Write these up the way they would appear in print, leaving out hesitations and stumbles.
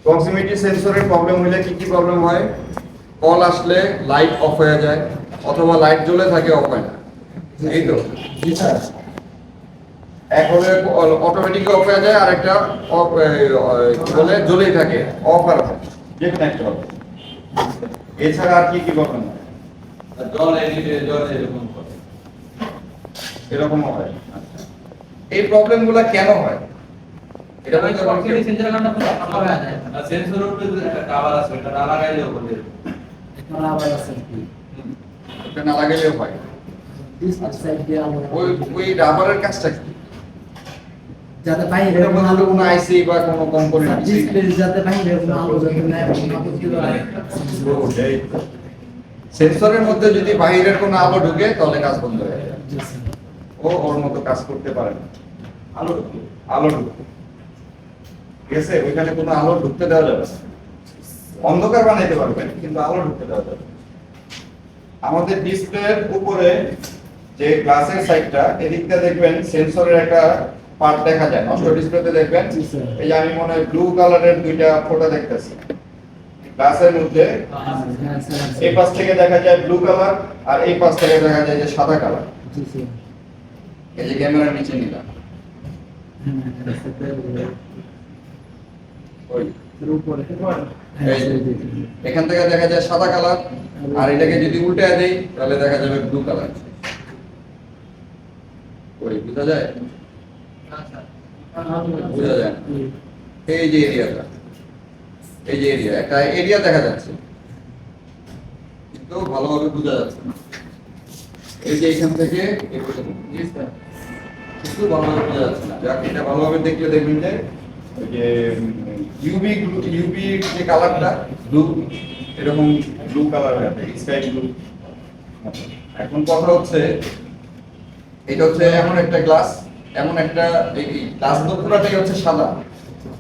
Proximity সেন্সরের problem হলে কি কি প্রবলেম হয়? কল আসলে লাইট অফ হয়ে যায় অথবা লাইট জ্বলে থাকে অফ হয় না, এই তো। জি স্যার। এক হলে অটোমেটিক অফ হয়ে যায় আর একটা অফ বলে জ্বলেই থাকে, অফ আর অফ যে কোনো একটা হবে। এছাড়া আর কি কি প্রবলেম হয়? জল এরকম করে। এরকমও হয়। আচ্ছা, এই প্রবলেমগুলো কেন হয়? এটা বলতে পারেন প্রক্সিমিটি সেন্সরের কারণে কোনো সমস্যা হয়ে যায়। আর সেন্সরের উপরে যে একটা কভার আছে এটা না লাগাইলেও হবে। এখন আবার আছে কি এটা না লাগাইলেও হয়। ডিসপ্লে সাইড দিয়ে আমরা ওই রাবারের কাজটা কি? যাতে বাইরে এটার মধ্যে কোনো আইসি বা কোনো কম্পোনেন্ট ডিসপ্লে যাতে বাইরে কোনো আলো যাতে না আপত্তি করে। সেন্সরের মধ্যে যদি বাইরের কোনো আলো ঢুকে তাহলে কাজ বন্ধ হয়ে যায়। জি স্যার। ও ওর মতো কাজ করতে পারে না। আলো ঢুকে, আলো ঢুকে, ঠিক আছে? ওইখানে কোনো আলো ঢুকতে দেওয়া যাবে না। অন্ধকার বানাইতে পারবেন কিন্তু আলো ঢুকতে দেওয়া যাবে না। আমাদের ডিসপ্লের উপরে যে গ্লাসের সাইডটা এদিকটা দেখবেন সেন্সরের একটা পার্ট দেখা যায়। নষ্ট ডিসপ্লেতে দেখবেন জি স্যার। এই যে আমি মনে হয় ব্লু কালারের দুইটা ফোঁটা দেখতেছি গ্লাসের মধ্যে। হ্যাঁ স্যার। এই পাশ থেকে দেখা যায় ব্লু কালার আর এই পাশ থেকে দেখা যায় যে সাদা কালার। জি স্যার। এই যে ক্যামেরার নিচে নিলাম ওই এর উপরে এই এখান থেকে দেখা যায় সাদা কালার আর এটাকে যদি উল্টায় দেই তাহলে দেখা যাবে ব্লু কালার। ওই বুঝা যায়? বোঝা যায় না। এই যে এরিয়াটা, এই যে এরিয়া, একটা এরিয়া দেখা যাচ্ছে কিন্তু ভালোভাবে বোঝা যাচ্ছে না। এই যে এখান থেকে এই পর্যন্ত, কিন্তু ভালোভাবে বোঝা যাচ্ছে না। যাক, এটা ভালোভাবে দেখলে দেখবেন যে ওই যে ইউবি যে কালারটা ব্লু, এরকম ব্লু কালার হয়ে থাকে, স্কাই ব্লু। এখন কথা হচ্ছে এটা হচ্ছে এমন একটা গ্লাস, এমন একটা এই গ্লাস তো পুরোটাই হচ্ছে সাদা,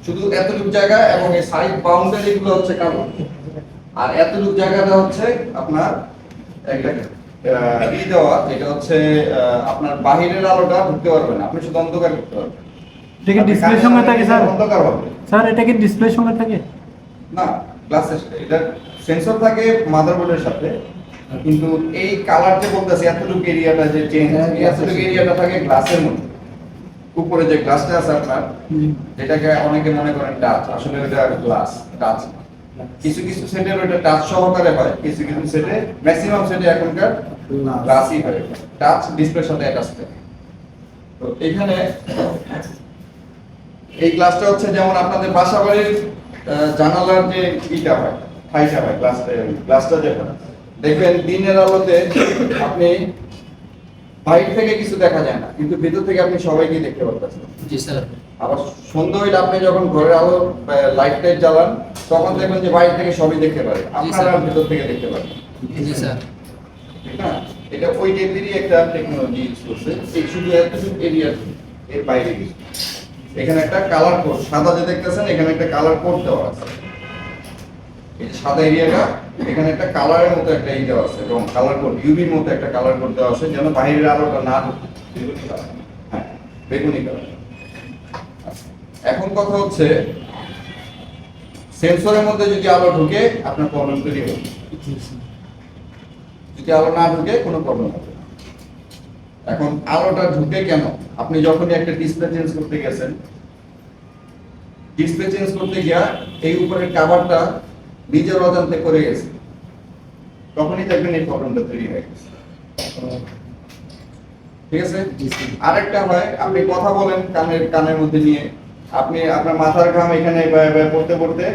শুধু এতটুকু জায়গা এবং এই সাইড বাউন্ডারি গুলো হচ্ছে কালো, আর এতটুকু জায়গাটা হচ্ছে আপনার একটা দেওয়া, এটা হচ্ছে আপনার বাহিরের আলোটা ঢুকতে পারবে না, আপনি শুধু অন্ধকার করতে পারবেন। এটা কি ডিসপ্লের সঙ্গে থাকে স্যার? অন্ধকার হবে স্যার এটা কি ডিসপ্লের সঙ্গে থাকে? না, গ্লাসের এটা সেন্সর থাকে মাদারবোর্ডের সাথে, কিন্তু এই কালার যে বলতেছি এতটুকু এরিয়াটা যে চেঞ্জ, এতটুকু এরিয়াটা থাকে গ্লাসের মধ্যে। উপরে যে গ্লাসটা আছে আপনার, যেটাকে অনেকে মনে করেন টাচ, আসলে ওটা গ্লাস টাচ। কিছু কিছু সেটের ওটা টাচ সহকারে হয়, কিছু কিছু সেটে, ম্যাক্সিমাম সেটে এখনকার গ্লাসই হয়, টাচ ডিসপ্লের সাথে অ্যাটাচ থাকে। তো এখানে এই গ্লাসটা হচ্ছে যেমন আপনাদের বাসাবাড়ির জানালার যে ইটা হয়, ঠাইটা হয়, গ্লাসটা যেটা দেখবেন দিনের আলোতে আপনি বাইরে থেকে কিছু দেখা যায় না, কিন্তু ভিতর থেকে আপনি সবাইকে দেখতে পাচ্ছেন। জি স্যার। আবার সন্ধ্যা হইলে আপনি যখন ঘরের আলো লাইট টাইট জ্বালান তখন দেখবেন যে বাইরে থেকে সবই দেখতে পারে, আপনারা ভিতর থেকে দেখতে পারেন। জি স্যার। ঠিক না? এটা ওই টাইপেরই একটা টেকনোলজি ইউজ করছে, এই শুধু এতটুকু এরিয়া এর বাইরে কিছু। এখানে একটা কালার কোড, সাদা যে দেখতেছেন এখানে একটা কালার কোড দেওয়া আছে। এই সাদা এরিয়াটা এখানে একটা কালারের মতো একটা ই দেওয়া আছে, এবং কালার কোড ইউভির মতো একটা কালার কোড দেওয়া আছে যেন বাইরের আলোটা না ঢুকে। হ্যাঁ, বেগুনি কালার। এখন কথা হচ্ছে সেন্সরের মধ্যে যদি আলো ঢুকে আপনার প্রবলেম তৈরি হবে, যদি আলো না ঢুকে কোনো প্রবলেম হবে না। এখন আলোটা ঢুকে কেন? আপনি যখনই একটা ডিসপ্লে চেঞ্জ করতে গেছেন, ডিসপ্লে চেঞ্জ করতে গিয়া এই উপরের কভারটা নিজের অজান্তে করে গেছে, তখনই দেখবেন এই প্রবলেমটা তৈরি হয়ে গেছে। ঠিক আছে? আরেকটা হয়, আপনি কথা বলেন কানের মধ্যে নিয়ে, আপনি আপনার মাথার ঘাম এখানে পড়তে পড়তে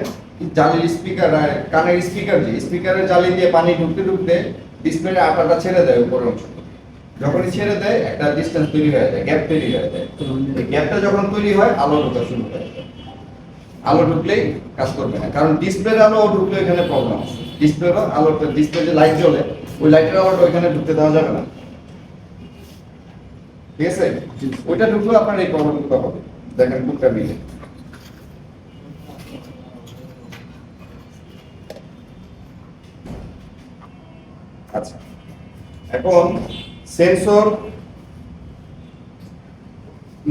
জালির স্পিকার, কানের স্পিকার, যে স্পিকারের জালি দিয়ে পানি ঢুকতে ঢুকতে ডিসপ্লের আঠাটা ছেড়ে দেয় উপরের অংশ। যখনই ছেড়ে দেয় একটা ডিসটেন্স তৈরি হয়ে যায়, গ্যাপ তৈরি হয়ে যায়। এই গ্যাপটা যখন তৈরি হয় আলো ঢোকা শুরু হয়ে যায়। আলো ঢুকলেই কাজ করবে না, কারণ ডিসপ্লের আলো ঢুকলে এখানে প্রবলেম আছে। ডিসপ্লের আলোটা, ডিসপ্লে যে লাইট জ্বলে ওই লাইটের আলোটা ওইখানে ঢুকতে দেওয়া যাবে না। ঠিক আছে? ওইটা ঢুকলে আপনার এই প্রবলেমগুলো হবে। দেখেন কোনটা মিলে। আচ্ছা, এখন সেন্সর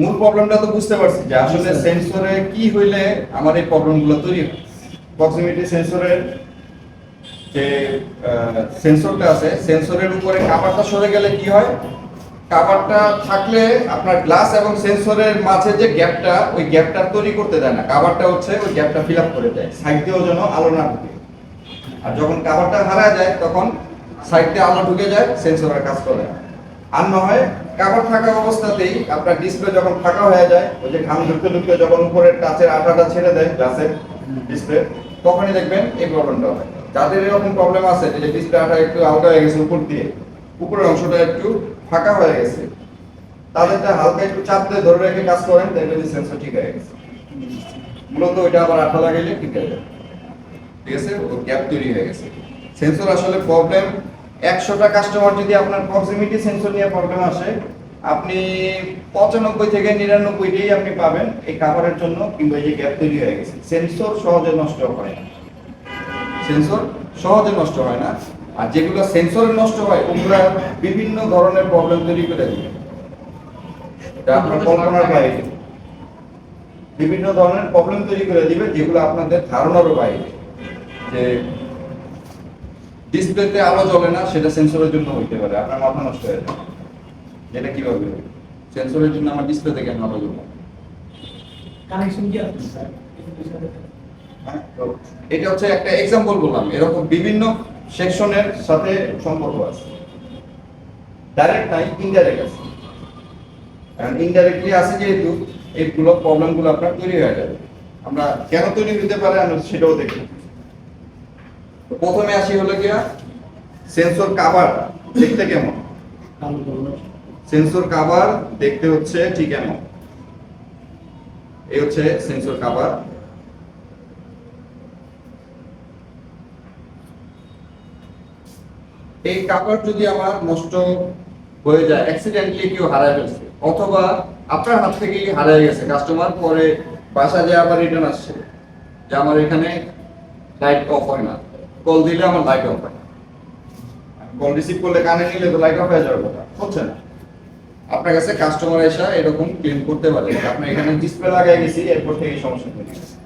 মূল প্রবলেমটা তো বুঝতে পারছি যে আসলে সেন্সরে কি হইলে আমার এই প্রবলেমগুলো তৈরি হয়। প্রক্সিমিটি সেন্সরের যে সেন্সরটা আছে, সেন্সরের উপরে কাভারটা সরে গেলে কি হয়, কাভারটা থাকলে আপনার গ্লাস এবং সেন্সরের মাঝে যে গ্যাপটা, ওই গ্যাপটা তৈরি করতে দেয় না। কাভারটা হচ্ছে ওই গ্যাপটা ফিল আপ করে দেয়, সাইড দিয়েও যেন আলো না ঢুকে। আর যখন কাভারটা হারায় যায় তখন সাইড দিয়ে আলো ঢুকে যায়, সেন্সরের কাজ করে না। আর না হয় কাভার থাকা অবস্থাতেই আপনার ডিসপ্লে যখন ফাঁকা হয়ে যায়, ওই যে ঘাম ঢুকতে ঢুকতে যখন উপরের টাচের আঠাটা ছেড়ে দেয় গ্লাসের ডিসপ্লে, তখনই দেখবেন এই প্রবলেমটা হয়। যাদের এরকম প্রবলেম আছে যে ডিসপ্লে আঠা একটু আলগা হয়ে গেছে উপর দিয়ে, উপরের অংশটা একটু ফাঁকা হয়ে গেছে, তাদেরটা হালকা একটু চাপ দিয়ে ধরে রেখে কাজ করেন, দেখবেন যে সেন্সর ঠিক হয়ে গেছে। মূলত ওইটা আবার আঠা লাগাইলে ঠিক হয়ে যাবে, ঠিক আছে, ও গ্যাপ তৈরি হয়ে গেছে। সেন্সর আসলে প্রবলেম 100টা কাস্টমার যদি আপনার প্রক্সিমিটি সেন্সর নিয়ে প্রবলেম আসে, আপনি 95 থেকে 99টাই আপনি পাবেন এই কাভারের জন্য, কিংবা এই যে গ্যাপ তৈরি হয়ে গেছে। সেন্সর সহজে নষ্ট হয় না, সেন্সর সহজে নষ্ট হয় না। আর যেগুলো সেন্সরে নষ্ট হয় ওগুলো বিভিন্ন ধরনের প্রবলেম তৈরি করে দিবে, এটা আপনার কল্পনার বাইরে। বিভিন্ন ধরনের প্রবলেম তৈরি করে দিবে যেগুলো আপনাদের ধারণারও বাইরে। যে ডিসপ্লেতে আলো জ্বলে না, সেটা সেন্সরের জন্য হইতে পারে, আপনার মাথা নষ্ট হয়ে যাবে। যেটা কিভাবে হবে? সেন্সরের জন্য আমার ডিসপ্লেতে কেন আলো জ্বলবে? কানেকশন কি আছে স্যার? হ্যাঁ, তো এটা হচ্ছে একটা এক্সাম্পল বললাম, এরকম বিভিন্ন সেকশনের সাথে সম্পর্ক আছে। ডাইরেক্ট নাই, ইনডাইরেক্ট আছে। কারণ ইনডাইরেক্টলি আছে যেহেতু এইগুলো প্রবলেমগুলো আপনার তৈরি হয়ে যাবে। আমরা কেন তৈরি হতে পারে আমরা সেটাও দেখি। তো প্রথমে আসি হলো গিয়া সেন্সর কভার দেখতে কেমন। সেন্সর কভার দেখতে হচ্ছে ঠিক এমন, এই হচ্ছে সেন্সর কভার। এই কভার যদি আমার নষ্ট হয়ে যায়, অ্যাক্সিডেন্টলি কেউ হারায় ফেলছে, অথবা আপনার হাত থেকেই হারিয়ে গেছে, কাস্টমার পরে বাসা যায় আবার রিটার্ন আসছে যে আমার এখানে লাইট অফ হয় না, কল দিলে আমার লাইট অফ হয় না, কল রিসিভ করলে কানে নিলে তো লাইট অফ হয়ে যাওয়ার কথা, হচ্ছে না। আপনার কাছে কাস্টমার এসে এরকম ক্লেম করতে পারে আপনি এখানে ডিসপ্লে লাগাই গেছি, এরপর থেকে এই সমস্যা তৈরি হয়েছে।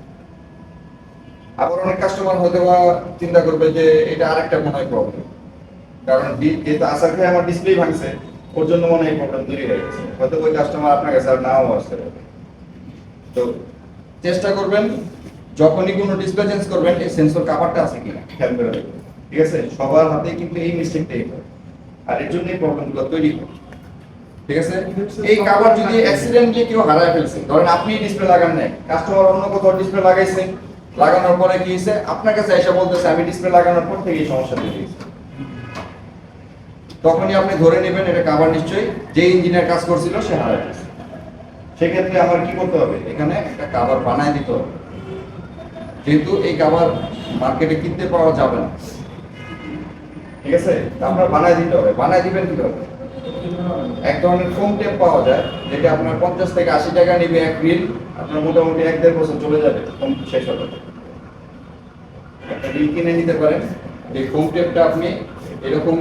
আবার অনেক কাস্টমার হয়তো বা চিন্তা করবে যে এটা আরেকটা মনে হয় প্রবলেম, কারণ যেহেতু আসার খেয়ে আমার ডিসপ্লে ভাঙছে, ওর জন্য মনে হয় প্রবলেম তৈরি হয়ে গেছে। হয়তো ওই কাস্টমার আপনার কাছে আর নাও আসতে পারে। তো চেষ্টা করবেন যখনই কোনো ডিসপ্লে চেঞ্জ করবেন এই সেন্সর কভারটা আছে কিনা খেয়াল করে দেখবেন, ঠিক আছে। সবার হাতে কিন্তু এই মিস্টেকটাই হয়, আর এর জন্যই প্রবলেমগুলো তৈরি হয়, ঠিক আছে। এই কভার যদি অ্যাক্সিডেন্টলি কেউ হারায় ফেলছে, ধরেন আপনি ডিসপ্লে লাগান নাই, কাস্টমার অন্য কোথাও ডিসপ্লে লাগাইছে, লাগানোর পরে কি হয়েছে, আপনার কাছে এসে বলতেছে আমি ডিসপ্লে লাগানোর পর থেকে এই সমস্যা তৈরি হয়েছে, তখনই আপনি ধরে নেবেন এটা কভার নিশ্চয়ই যে ইঞ্জিনিয়ার কাজ করছিল সে হারায় গেছে। সেক্ষেত্রে আমার কি করতে হবে, এখানে একটা কভার বানায় দিতে হবে। যেহেতু এই কভার মার্কেটে কিনতে পাওয়া যাবে না, ঠিক আছে, আমরা বানায় দিতে হবে। বানায় দিবেন কি হবে, এক ধরনের ফোম টেপ পাওয়া যায়, যেটা আপনার 50 থেকে 80 টাকা নিবে এক রিল, আপনার মোটামুটি 1-1.5 বছর চলে যাবে, ফোম শেষ হবে। একটা রিল কিনে নিতে পারেন। এই ফোম টেপটা আপনি এরকম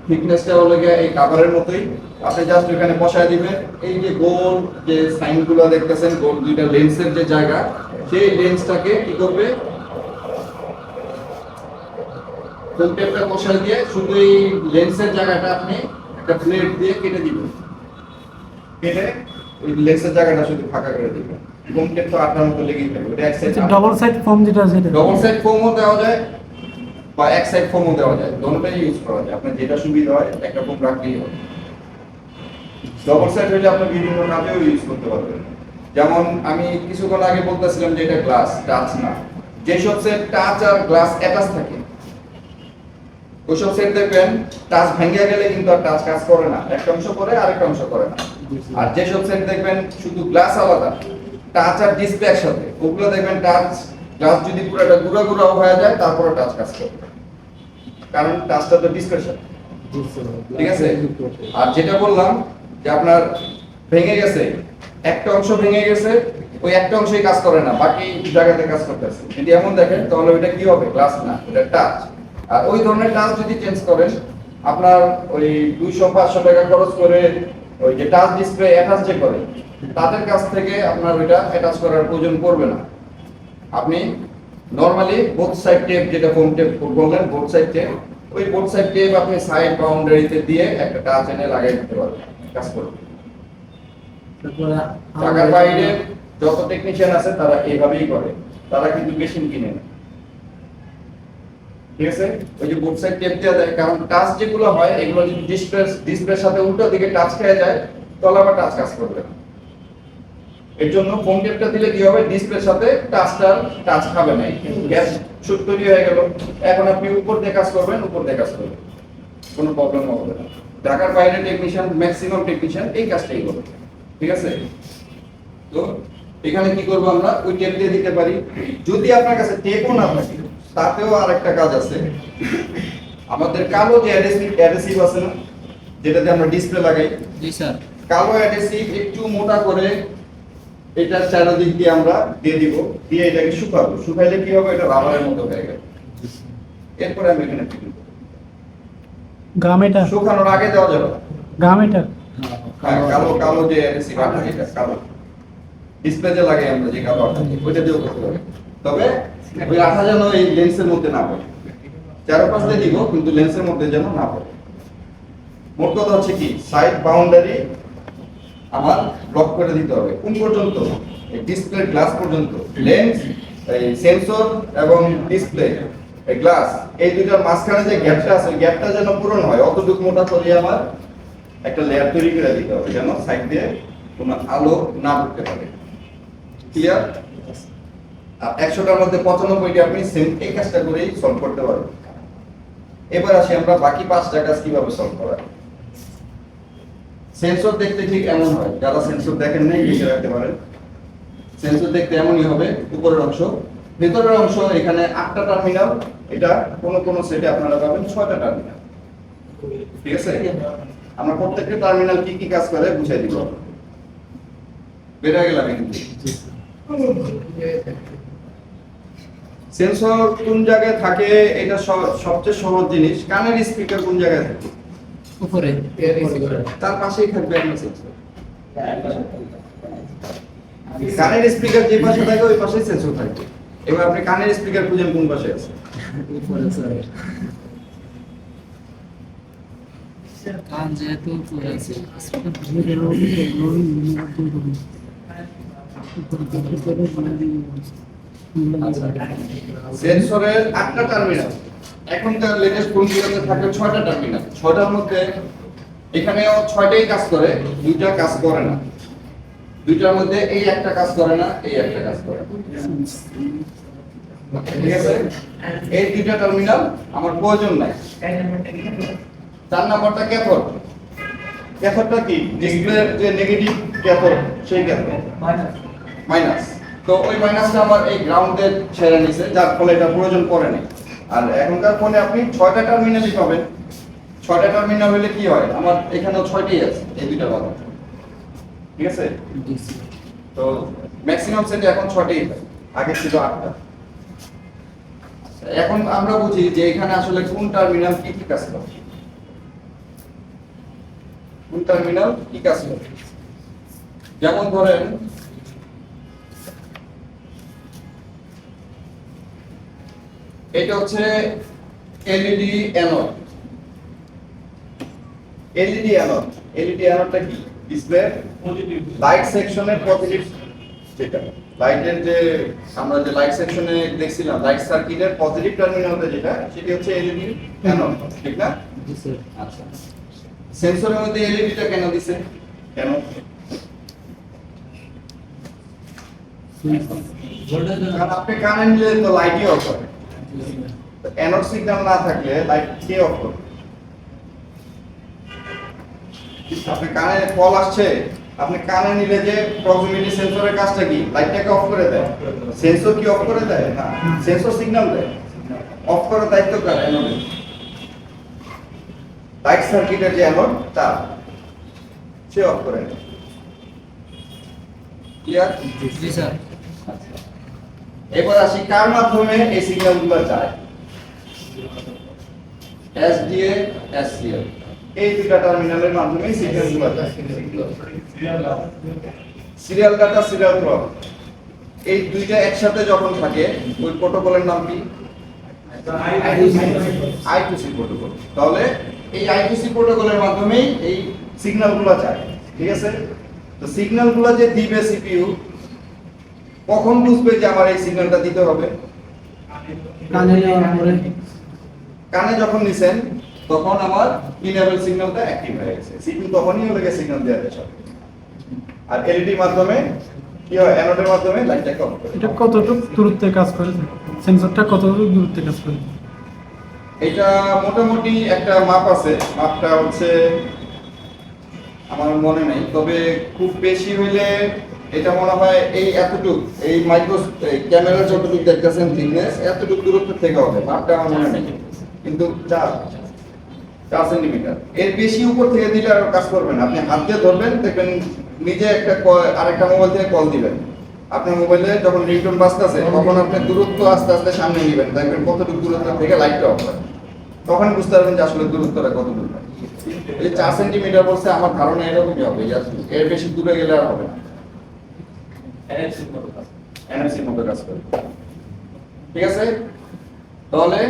থিকনেসটা হলো গিয়ে এই কভারের মতোই, আপনি জাস্ট এখানে বসায় দিবেন। এই যে গোল যে সাইনগুলো দেখতেছেন, গোল দুইটা লেন্সের যে জায়গা, সেই লেন্সটাকে কি করবে, ফোম টেপটা বসায় দিয়ে শুধু এই লেন্সের জায়গাটা আপনি একটা প্লেট দিয়ে কেটে দিবেন, কেটে ওই লেন্সের জায়গাটা শুধু ফাঁকা করে দিবেন। ফোম টেপ তো আঠার মতো লেগেই থাকবে, ওটা এক সাইড ডবল সাইড ফর্ম যেটা আছে এটা ডবল সাইড ফোমও দেওয়া যায় বা এক সাইড ফোমও দেওয়া যায়, দুটোটাই ইউজ করা যায়, আপনার যেটা সুবিধা হয় একটা ফোম রাখলেই হবে। ডবল সাইড হলে আপনি বিভিন্ন কাজেও ইউজ করতে পারবেন। যেমন আমি কিছুক্ষণ আগে বলতেছিলাম যে এটা গ্লাস টাচ না, যেসব সেট টাচ আর গ্লাস অ্যাটাচ থাকে ওইসব সেট দেখবেন টাচ ভেঙে গেলে কিন্তু আর টাচ কাজ করে না, একটা অংশ করে আরেকটা অংশ করে না। আর যেসব সেট দেখবেন শুধু গ্লাস আলাদা, টাচ আর ডিসপ্লে একসাথে, ওগুলো দেখবেন টাচ গ্লাস যদি পুরোটা গুঁড়া গুঁড়া হয়ে যায় তারপরে টাচ কাজ করবে, কারণ টাচটা তো ডিসপ্লের সাথে, ঠিক আছে। আর যেটা বললাম যে আপনার ভেঙে গেছে, একটা অংশ ভেঙে গেছে, ওই একটা অংশই কাজ করে না, বাকি জায়গাতে কাজ করতেছে, যদি এমন দেখেন তাহলে ওইটা কি হবে, গ্লাস না, ওটা টাচ। আর ওই ধরনের টাচ যদি চেঞ্জ করেন, আপনার ওই 200-500 টাকা খরচ করে ওই যে টাচ ডিসপ্লে অ্যাটাচ যে করে তাদের কাছ থেকে আপনার ওইটা অ্যাটাচ করার প্রয়োজন পড়বে না। আপনি নরমালি বোথ সাইড টেপ, যেটা ফোম টেপ বললেন, বোথ সাইড টেপ, ওই বোথ সাইড টেপ আপনি সাইড বাউন্ডারিতে দিয়ে একটা টাচ এনে লাগাই দিতে পারবেন, কাজ করবে। তারপরে ঢাকার বাইরে যত টেকনিশিয়ান আছে তারা এইভাবেই করে, তারা কিন্তু মেশিন কিনে না, ঠিক আছে? ওই যে বোথ সাইড টেপ দেওয়া যায়, কারণ টাচ যেগুলো হয় এগুলো যদি ডিসপ্লের সাথে উল্টো দিকে টাচ খেয়ে যায় তাহলে আবার টাচ কাজ করবে না। এর জন্য ফোম টেপটা দিলে কি হবে, ডিসপ্লের সাথে টাচ খাবে না, গ্যাস শুট তৈরি হয়ে গেল। এখন আপনি উপর দিয়ে কাজ করবেন, উপর দিয়ে কাজ করবেন, কোনো প্রবলেম হবে না। ঢাকার বাইরে টেকনিশিয়ান, ম্যাক্সিমাম টেকনিশিয়ান এই কাজটাই করবে, ঠিক আছে? তো এখানে কি করব আমরা, ওই টেপ দিয়ে দিতে পারি। যদি আপনার কাছে টেপও না থাকে তাতেও আরেকটা কাজ আছে, আমাদের কালো যে অ্যাডহেসিভ আছে না, যেটাতে আমরা ডিসপ্লে লাগাই, জি স্যার। কালো অ্যাডহেসিভ একটু মোটা করে এটার চারদিক দিয়ে আমরা দিয়ে দিব, দিয়ে এটাকে শুকাবো। শুকাইলে কি হবে, এটা রাবারের মতো হয়ে গেল। এরপরে আমি এখানে ফিটিং করব। গামেটার শুকানোর আগে দেওয়া যাবে না। গামেটার হ্যাঁ, কালো যে অ্যাডহেসিভ আছে, এটা কালো ডিসপ্লেতে লাগে আমরা যে কালো আঠা, ওইটা দিয়েও করতে হবে। তবে ওই আঠা যেন এই লেন্সের মধ্যে না পড়ে, চারপাশ দিয়ে দিব কিন্তু লেন্সের মধ্যে যেন না পড়ে। মোট কথা হচ্ছে কি, সাইড বাউন্ডারি আমার ব্লক করে দিতে হবে। কোন পর্যন্ত, এই ডিসপ্লে গ্লাস পর্যন্ত। লেন্স, এই সেন্সর এবং ডিসপ্লে এই গ্লাস, এই দুইটার মাঝখানে যে গ্যাপটা আছে, ওই গ্যাপটা যেন পূরণ হয়, অতটুকু মোটা করে আমার একটা লেয়ার তৈরি করে দিতে হবে, যেন সাইড দিয়ে কোনো আলো না ঢুকতে পারে। ক্লিয়ার? আর 100টার মধ্যে 95টি আপনি সেম এই কাজটা করেই সলভ করতে পারবেন। এবার আসি আমরা বাকি 5টা কাজ কিভাবে সলভ করা। সেন্সর দেখতে ঠিক এমন হয়, যারা সেন্সর দেখেন নাই লিখে রাখতে পারেন। সেন্সর দেখতে এমনই হবে, উপরের অংশ, ভেতরের অংশ এখানে 8টা টার্মিনাল, এটা কোন সেটে আপনারা পাবেন 6টা টার্মিনাল, ঠিক আছে? আমরা প্রত্যেকটা টার্মিনাল কি কি কাজ করে বুঝাই দিব। বেড়ে গেলাম কিন্তু সেন্সর কোন জায়গায় থাকে, এটা সবচেয়ে সহজ জিনিস। কানের স্পিকার কোন জায়গায় থাকে, উপরে। তার পাশেই থাকবে একটা সেন্সর। কানের স্পিকার যে পাশে থাকে ওই পাশেই সেন্সর থাকবে। এবার আপনি কানের স্পিকার খুঁজেন কোন পাশে আছে, উপরে স্যার। কান যেহেতু উপরে আছে। সেন্সরের 8টা টার্মিনাল, এখনকার লেটেস্ট ফোনগুলোতে থাকে 6টা টার্মিনাল। 6টার মধ্যে এখানেও 6টাই কাজ করে, 2টা কাজ করে না। 2টার মধ্যে এই একটা কাজ করে না, এই একটা কাজ করে না, ঠিক আছে? এই 2টা টার্মিনাল আমার প্রয়োজন নাই। 4 নাম্বারটা ক্যাথোড। ক্যাথোডটা কি, ডিসপ্লের যে নেগেটিভ ক্যাথোড, সেই ক্যাথোড মাইনাস। তো ওই মাইনাসটা আমার এই গ্রাউন্ডের ছেড়ে নিছে, যার ফলে এটা প্রয়োজন পড়ে না। আর এখনকার ফোনে আপনি 6টা টার্মিনালই পাবেন। 6টা টার্মিনাল হলে কি হয়, আমার এখানেও 6টাই আছে, এই 2টা বাদ, ঠিক আছে? তো ম্যাক্সিমাম সেটে এখন 6টাই হয়, আগে ছিল 8টা। এখন আমরা বুঝি যে এখানে আসলে কোন টার্মিনাল কি কি কাজ করে, কোন টার্মিনাল কি কাজ করে। যেমন ধরেন এটা হচ্ছে LED anode. LED anode, LED অ্যানোডটা কি, ডিসপ্লে লাইট সেকশনের পজিটিভ, যেটা লাইটের যে আমরা যে লাইট সেকশনে দেখছিলাম, লাইট সার্কিটের পজিটিভ টার্মিনালটা যেটা, সেটি হচ্ছে এলইডি অ্যানোড, ঠিক না? জি স্যার। আচ্ছা, সেন্সরের মধ্যে এলইডিটা কেন দিছে, কেন? কারণ আপনি কানে নিলে তো লাইটই অফ করে, অ্যানোড সিগন্যাল না থাকলে লাইট কে অফ করবে? আপনি কানে কল আসছে, আপনি কানে নিলে যে প্রক্সিমিটি সেন্সরের কাজটা কি, লাইটটাকে অফ করে দেয়। সেন্সর কি অফ করে দেয় না, সেন্সর সিগন্যাল দেয়। অফ করার দায়িত্ব কার, অ্যানোডের। লাইট সার্কিটের যে অ্যানোড, তার, সে অফ করে দেয়। ক্লিয়ার? জি স্যার। এবার আসি কার মাধ্যমে এই সিগন্যালগুলো যায়। এসডিএ, এসসিএল, এই 2টা টার্মিনালের মাধ্যমে সিগন্যালগুলো যায়। Serial data, serial clock. এই দুইটা একসাথে যখন থাকে ওই প্রোটোকলের নাম কি? I2C protocol. তাহলে এই I2C প্রোটোকলের মাধ্যমেই এই সিগন্যালগুলো যায়, ঠিক আছে? তো সিগন্যালগুলো যে দিবে সিপিইউ, কখন বুঝবে যে আমার এই সিগন্যালটা দিতে হবে? কানে নেওয়ার পরে কানে যখন নিছেন তখন আমার ইনেবল সিগন্যালটা অ্যাক্টিভ হয়ে গেছে, সিপিইউ তখনই ওটাকে সিগন্যাল দেওয়া যায়। আর এলইডি মাধ্যমে কি হয়, অ্যানোডের মাধ্যমে লাইটটাকে অন করে। এটা কতটুকু দূরত্বে কাজ করে? সেন্সরটা কতটুকু দূরত্বে কাজ করে? এটা মোটামুটি একটা মাপ আছে, মাপটা হচ্ছে আমার মনে নেই, তবে খুব বেশি হইলে এটা মনে হয় এই এতটুকু, এই মাইক্রো ক্যামেরা যতটুকু দেখতেছেন থিকনেস এতটুকু দূরত্ব থেকে হবে, মাপটা আমার মনে নেই, কিন্তু 4 সেন্টিমিটার। এর বেশি উপর থেকে দিলে আর কাজ করবে না। আপনি হাত দিয়ে ধরবেন, দেখবেন নিজে একটা আরেকটা মোবাইল থেকে কল দিবেন, আপনার মোবাইলে যখন রিংটোন বাজতেছে তখন আপনি দূরত্ব আস্তে আস্তে সামনে নেবেন, দেখবেন কতটুকু দূরত্ব থেকে লাইটটা অফ হয়, তখন বুঝতে পারবেন যে আসলে দূরত্বটা কত দূর। এই 4 সেন্টিমিটার বলছে, আমার ধারণা এরকমই হবে, এর বেশি দূরে গেলে আর হবে না। এনএফসির মতো কাজ করে, ঠিক আছে? তাহলে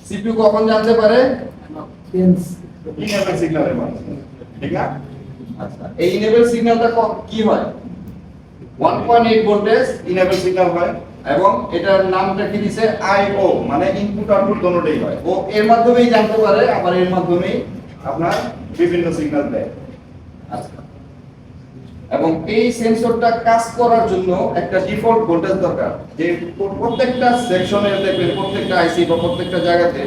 সিপিইউ কখন জানতে পারে? সেন্স ইনেবল সিগন্যালের মাধ্যমে, ঠিক না? আচ্ছা, এই ইনেবল সিগন্যালটা কি হয়? 1.8 ভোল্টেজ ইনেবল সিগন্যাল হয়, এবং এটার নামটা কি দিছে? আইও, মানে ইনপুট আউটপুট দুটোই হয়। ও এর মাধ্যমেই জানতে পারে, আবার এর মাধ্যমেই আপনার বিভিন্ন সিগন্যাল দেয়। আচ্ছা, এবং এই সেন্সরটা কাজ করার জন্য একটা ডিফল্ট ভোল্টেজ দরকার, যে প্রত্যেকটা সেকশনে দেখবেন, প্রত্যেকটা আইসি বা প্রত্যেকটা জায়গাতে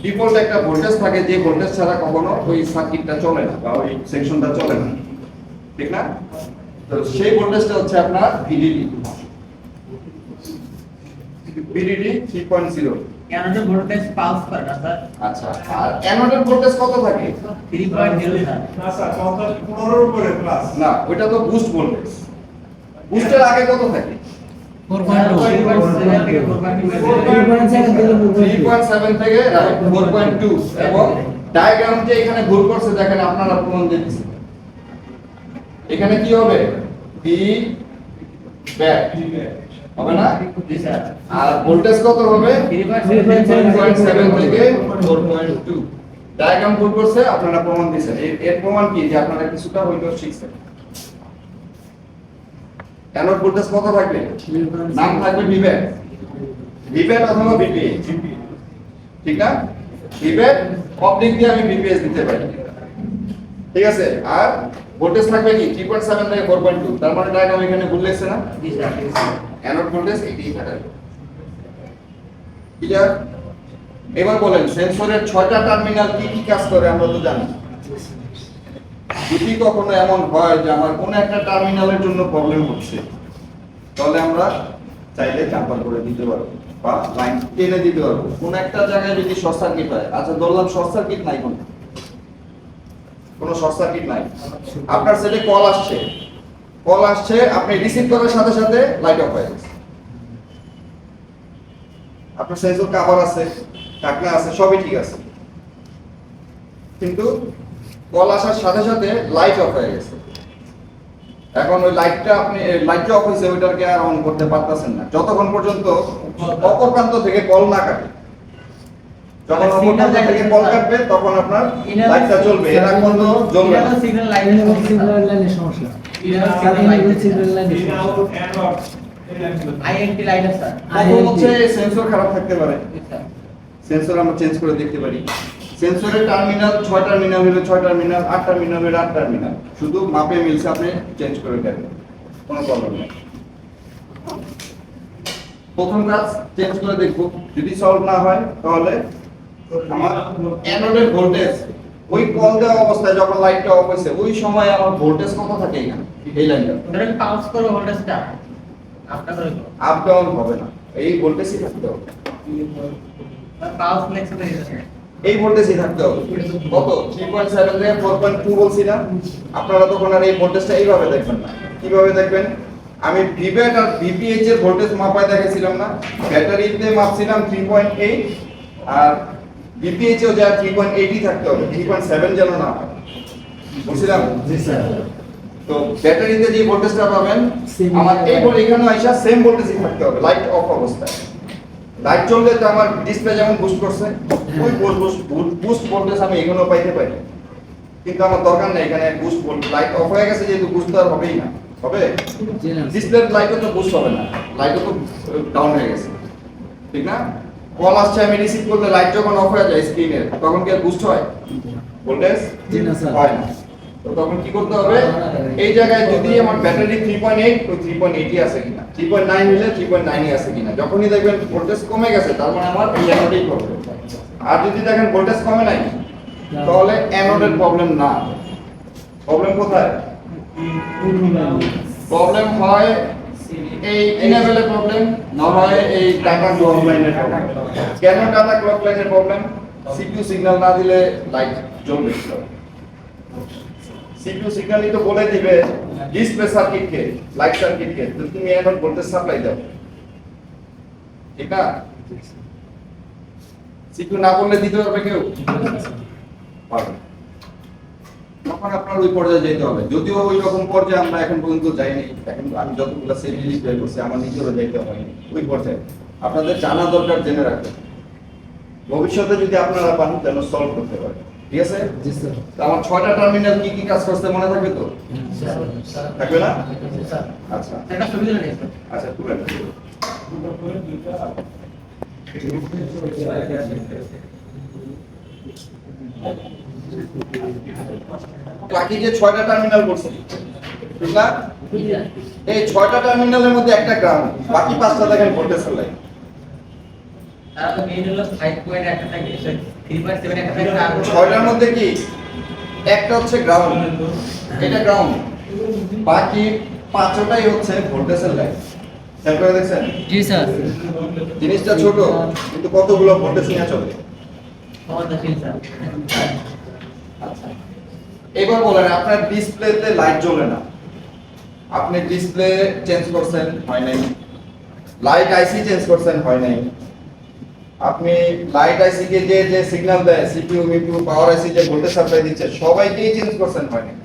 ডিফল্ট একটা ভোল্টেজ থাকে, যে ভোল্টেজ ছাড়া কখনো ওই সার্কিটটা চলে না বা ওই সেকশনটা চলে না, ঠিক না? তো সেই ভোল্টেজটা হচ্ছে আপনার ভিডিডি। ভিডিডি 3.0। অ্যানোডের ভোল্টেজ পালস করে না স্যার? আচ্ছা, আর অ্যানোডের ভোল্টেজ কত থাকে? 3.0 স্যার। না স্যার 15 উপরে প্লাস। না, ওইটা তো বুস্ট ভোল্টেজ। বুস্টের আগে কত থাকে? 4.2 3.7 থেকে 4.2 3.7 থেকে 4.2। এবং ডায়াগ্রাম যে এখানে ভুল করছে দেখেন, আপনারা প্রমাণ দিচ্ছি। এখানে কি হবে? বি ব্যাক হবে না? জি স্যার। আর ভোল্টেজ কত হবে? 3.7 থেকে 4.2। ডায়াগ্রাম ভুল করছে, আপনারা প্রমাণ দিয়েছেন। এর প্রমাণ কি? যে আপনারা কিছুটা হইলেও শিখছেন। অ্যানোড ভোল্টেজ কত থাকবে? নাম থাকবে ভিভ্যাট, ভিভ্যাট অথবা ভিপিএইচ, ঠিক না? ভিভ্যাট অবলিক দিয়ে আমি ভিপিএইচ দিতে পারি, ঠিক আছে? আর ভোল্টেজ থাকবে কি? 3.7 থেকে 4.2। তার মানে ডায়াগ্রাম এখানে ভুল লেখছে না? জি স্যার। অ্যানোড ভোল্টেজ এটাই থাকবে, ক্লিয়ার? এবার বলেন, সেন্সরের 6টা টার্মিনাল কি কি কাজ করে আমরা তো জানি। যদি কখনো এমন হয় যে আমার কোনো একটা টার্মিনালের জন্য প্রবলেম হচ্ছে, তাহলে আমরা চাইলে জাম্পার করে দিতে পারবো বা লাইন টেনে দিতে পারবো। কোন একটা জায়গায় যদি শর্ট সার্কিট হয়, আচ্ছা ধরলাম শর্ট সার্কিট নাই, কোনো শর্ট সার্কিট নাই, আপনার সেটে কল আসছে, আপনি রিসিভ করার সাথে সাথে লাইট অফ হয়ে গেছে। আপনার সেন্সর কভার আছে, ঢাকনা আছে, সবই ঠিক আছে, কিন্তু কল আসার সাথে সাথে লাইট অফ হয়ে গেছে। এখন ওই লাইটটা লাইটটা অফ হয়েছে, ওইটাকে আর অন করতে পারতেছেন না যতক্ষণ পর্যন্ত অপর প্রান্ত থেকে কল না কাটে। যখন অপর প্রান্ত থেকে কল কাটবে তখন আপনার লাইটটা জ্বলবে, এর আগে পর্যন্ত জ্বলবে না। সিগন্যাল লাইনের সিগন্যাল লাইনের সমস্যা। সিগন্যাল লাইনের সমস্যা। Int line sir. প্রথম হচ্ছে সেন্সর খারাপ থাকতে পারে, সেন্সর আমরা চেঞ্জ করে দেখতে পারি। সেন্সরের টার্মিনাল 6 টার্মিনাল হলে 6 টার্মিনাল, 8 টার্মিনাল হলে 8 টার্মিনাল, শুধু মাপে মিলছে, আপনি চেঞ্জ করে দেবেন, কোনো প্রবলেম নেই। প্রথম কাজ চেঞ্জ করে দেখব, যদি সলভ না হয় তাহলে আমার অ্যানোডের ভোল্টেজ ওই কল দেওয়া অবস্থায় যখন লাইটটা অফ হয়েছে ওই সময় আমার ভোল্টেজ কত থাকে এখানে এই লাইনটা? ধরেন পালস করে ভোল্টেজটা আপটা করে আপ ডাউন হবে না, এই ভোল্টেজই থাকতে হবে, পালস ফ্লেক্স করে দিতে। এই ভোল্টেজই থাকতে হবে। কত? 3.7 থেকে 4.2 বলছি না? আপনারা তখন আর এই ভোল্টেজটা এইভাবে দেখবেন না। কিভাবে দেখবেন? আমি ভিভ্যাট আর ভিপিএইচ এর ভোল্টেজ মাপায় দেখাইছিলাম না? ব্যাটারিতে মাপছিলাম 3.8, আর ভিপিএইচ এও যা 3.8ই থাকতে হবে, 3.7 যেন না হয়। বুঝছিলাম? জি স্যার। তো ব্যাটারিতে যে ভোল্টেজটা পাবেন Same আমার এই voltage। এখানে আইসা সেম ভোল্টেজই থাকতে হবে লাইট অফ অবস্থায়। লাইট জ্বললে তো আমার ডিসপ্লে যেমন বুস্ট করছে ওই বুস্ট ভোল্টেজ আমি এখানেও পাইতে পারি, কিন্তু আমার দরকার নেই এখানে বুস্ট ভোল্টেজ। লাইট অফ হয়ে গেছে যেহেতু বুস্ট তো আর হবেই না, হবে জি না ডিসপ্লে লাইটও তো বুস্ট হবে না, লাইটও তো ডাউন হয়ে গেছে, ঠিক না? কল আসছে আমি রিসিভ করলে লাইট যখন অফ হয়ে যায় স্ক্রিনের তখন কি আর বুস্ট হয় ভোল্টেজ? জি না স্যার। হয় না। তো তখন কি করতে হবে, এই জায়গায় যদি আমার ব্যাটারি 3.8 তো 3.8 ই আছে কিনা, 3.9 হলে 3.9 ই আছে কিনা। যখনই দেখবেন ভোল্টেজ কমে গেছে তার মানে আমার এই জায়গাটাই প্রবলেম। আর যদি দেখেন ভোল্টেজ কমে নাই তাহলে অ্যানোডের প্রবলেম না। প্রবলেম কোথায়? প্রবলেম হয় এই ইনেবলে প্রবলেম, না হয় এই ডাটা ক্লক লাইনের প্রবলেম। কেন ডাটা ক্লক লাইনের প্রবলেম? সিপিইউ সিগন্যাল না দিলে লাইট জ্বলবে না। সিপিইউ সিগন্যালই তো বলে দিবে ডিসপ্লে সার্কিটকে, লাইট সার্কিটকে তুমি এখন ভোল্টেজ সাপ্লাই দাও, ঠিক না? সিপিইউ না বললে দিতে পারবে কেউ? পারবে না। তখন আপনার ওই পর্যায়ে যেতে হবে। যদিও ওই রকম পর্যায়ে আমরা এখন পর্যন্ত যাইনি, এখন আমি যতগুলো সেট লিস্ট বের করছি আমার নিজেরও যাইতে হয়নি ওই পর্যায়ে। আপনাদের জানা দরকার, জেনে রাখবেন, ভবিষ্যতে যদি আপনারা পান যেন সলভ করতে পারেন, ঠিক আছে? জি স্যার। তো আমার 6টা টার্মিনাল কি কি কাজ করতে মনে থাকবে তো? থাকবে না? আচ্ছা একটা সুবিধা নেই স্যার। আচ্ছা তুলেন। বাকি যে 6টা টার্মিনাল করছে, ঠিক না? এই 6টা টার্মিনালের মধ্যে একটা গ্রাউন্ড, বাকি 5টা দেখেন ভোল্টেজ লাইন। তারা তো মেইন হলো 5.1 একটা থাকে, 3.7 একটা থাকে আর 6টার মধ্যে কি একটা হচ্ছে গ্রাউন্ড, এটা গ্রাউন্ড, বাকি 5টাই হচ্ছে ভোল্টেজের লাইন। খেয়াল করে দেখছেন জি স্যার। জিনিসটা ছোট কিন্তু কতগুলো ভোল্টেজ নিয়ে চলে। আমাদের স্যার। আচ্ছা এবার বলেন আপনার ডিসপ্লেতে লাইট জ্বলে না, আপনি ডিসপ্লে চেঞ্জ করছেন হয় নাই, লাইট আইসি চেঞ্জ করছেন হয় নাই, আপনি লাইট আইসি কে যে সিগন্যাল দেয় সিপিইউ মিপিইউ পাওয়ার আইসি যে ভোল্টেজ সাপ্লাই দিচ্ছে সবাইকেই চেঞ্জ করছেন হয় নাই।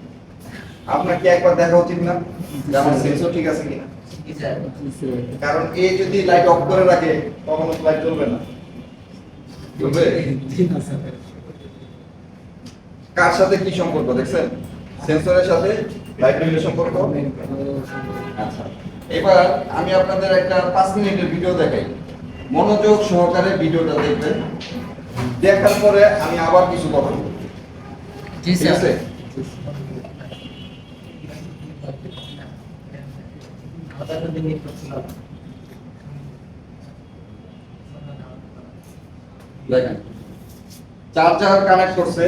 আপনার কি একবার দেখা উচিত না যে আমার সেন্সর ঠিক আছে কিনা? জি স্যার। জি স্যার। কারণ এ যদি লাইট অফ করে রাখে কখনো লাইট জ্বলবে না, জ্বলবে? জি না স্যার। কার সাথে কি সম্পর্ক দেখছেন? সেন্সরের সাথে লাইটের সম্পর্ক। আচ্ছা এবার আমি আপনাদের একটা 5 মিনিটের ভিডিও দেখাই, মনোযোগ সহকারে ভিডিওটা দেখবেন, দেখার পরে আমি আবার কিছু কথা বলবো, জি ঠিক স্যার। আছে? আমাদের তো দিন করছিল। দেখেন চার্জার কানেক্ট করছে,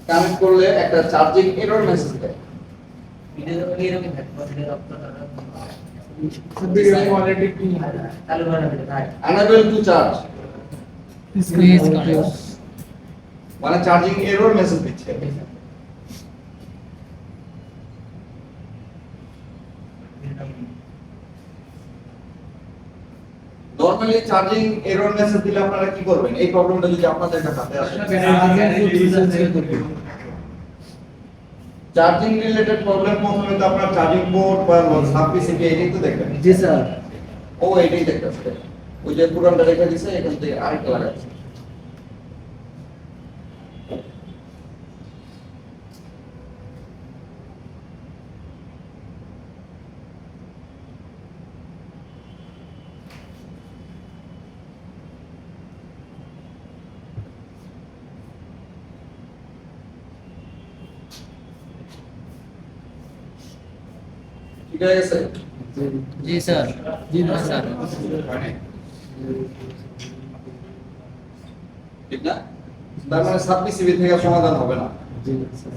কানেক্ট করলে একটা চার্জিং এরর মেসেজ দেয়। ভিডিও তো এরকম থাকে, ভিডিও আপলোড করা। ভিডিও কোয়ালিটি কি? চালু করা ভিডিও ভাই। Unable to charge Please connect. মানে চার্জিং এরর মেসেজ দিচ্ছে। নরমালি চার্জিং এরর মেসেজ দিলে আপনারা কি করবেন? এই প্রবলেমটা যদি আপনাদের হাতে আসে, চার্জিং রিলেটেড প্রবলেম প্রথমে তো আপনার চার্জিং পোর্ট বা সাব পিসিবি এটাই তো দেখবেন। জি স্যার। ও এটাই দেখতেছে, ওই যে পুরানটা রেখে দিছে এখান থেকে আরেকটা লাগাচ্ছে। ঠিক হয়ে গেছে? জি স্যার। জি না স্যার। হয় ঠিক না? তার মানে সাব পিসিবি থেকে সমাধান হবে না। জি না স্যার।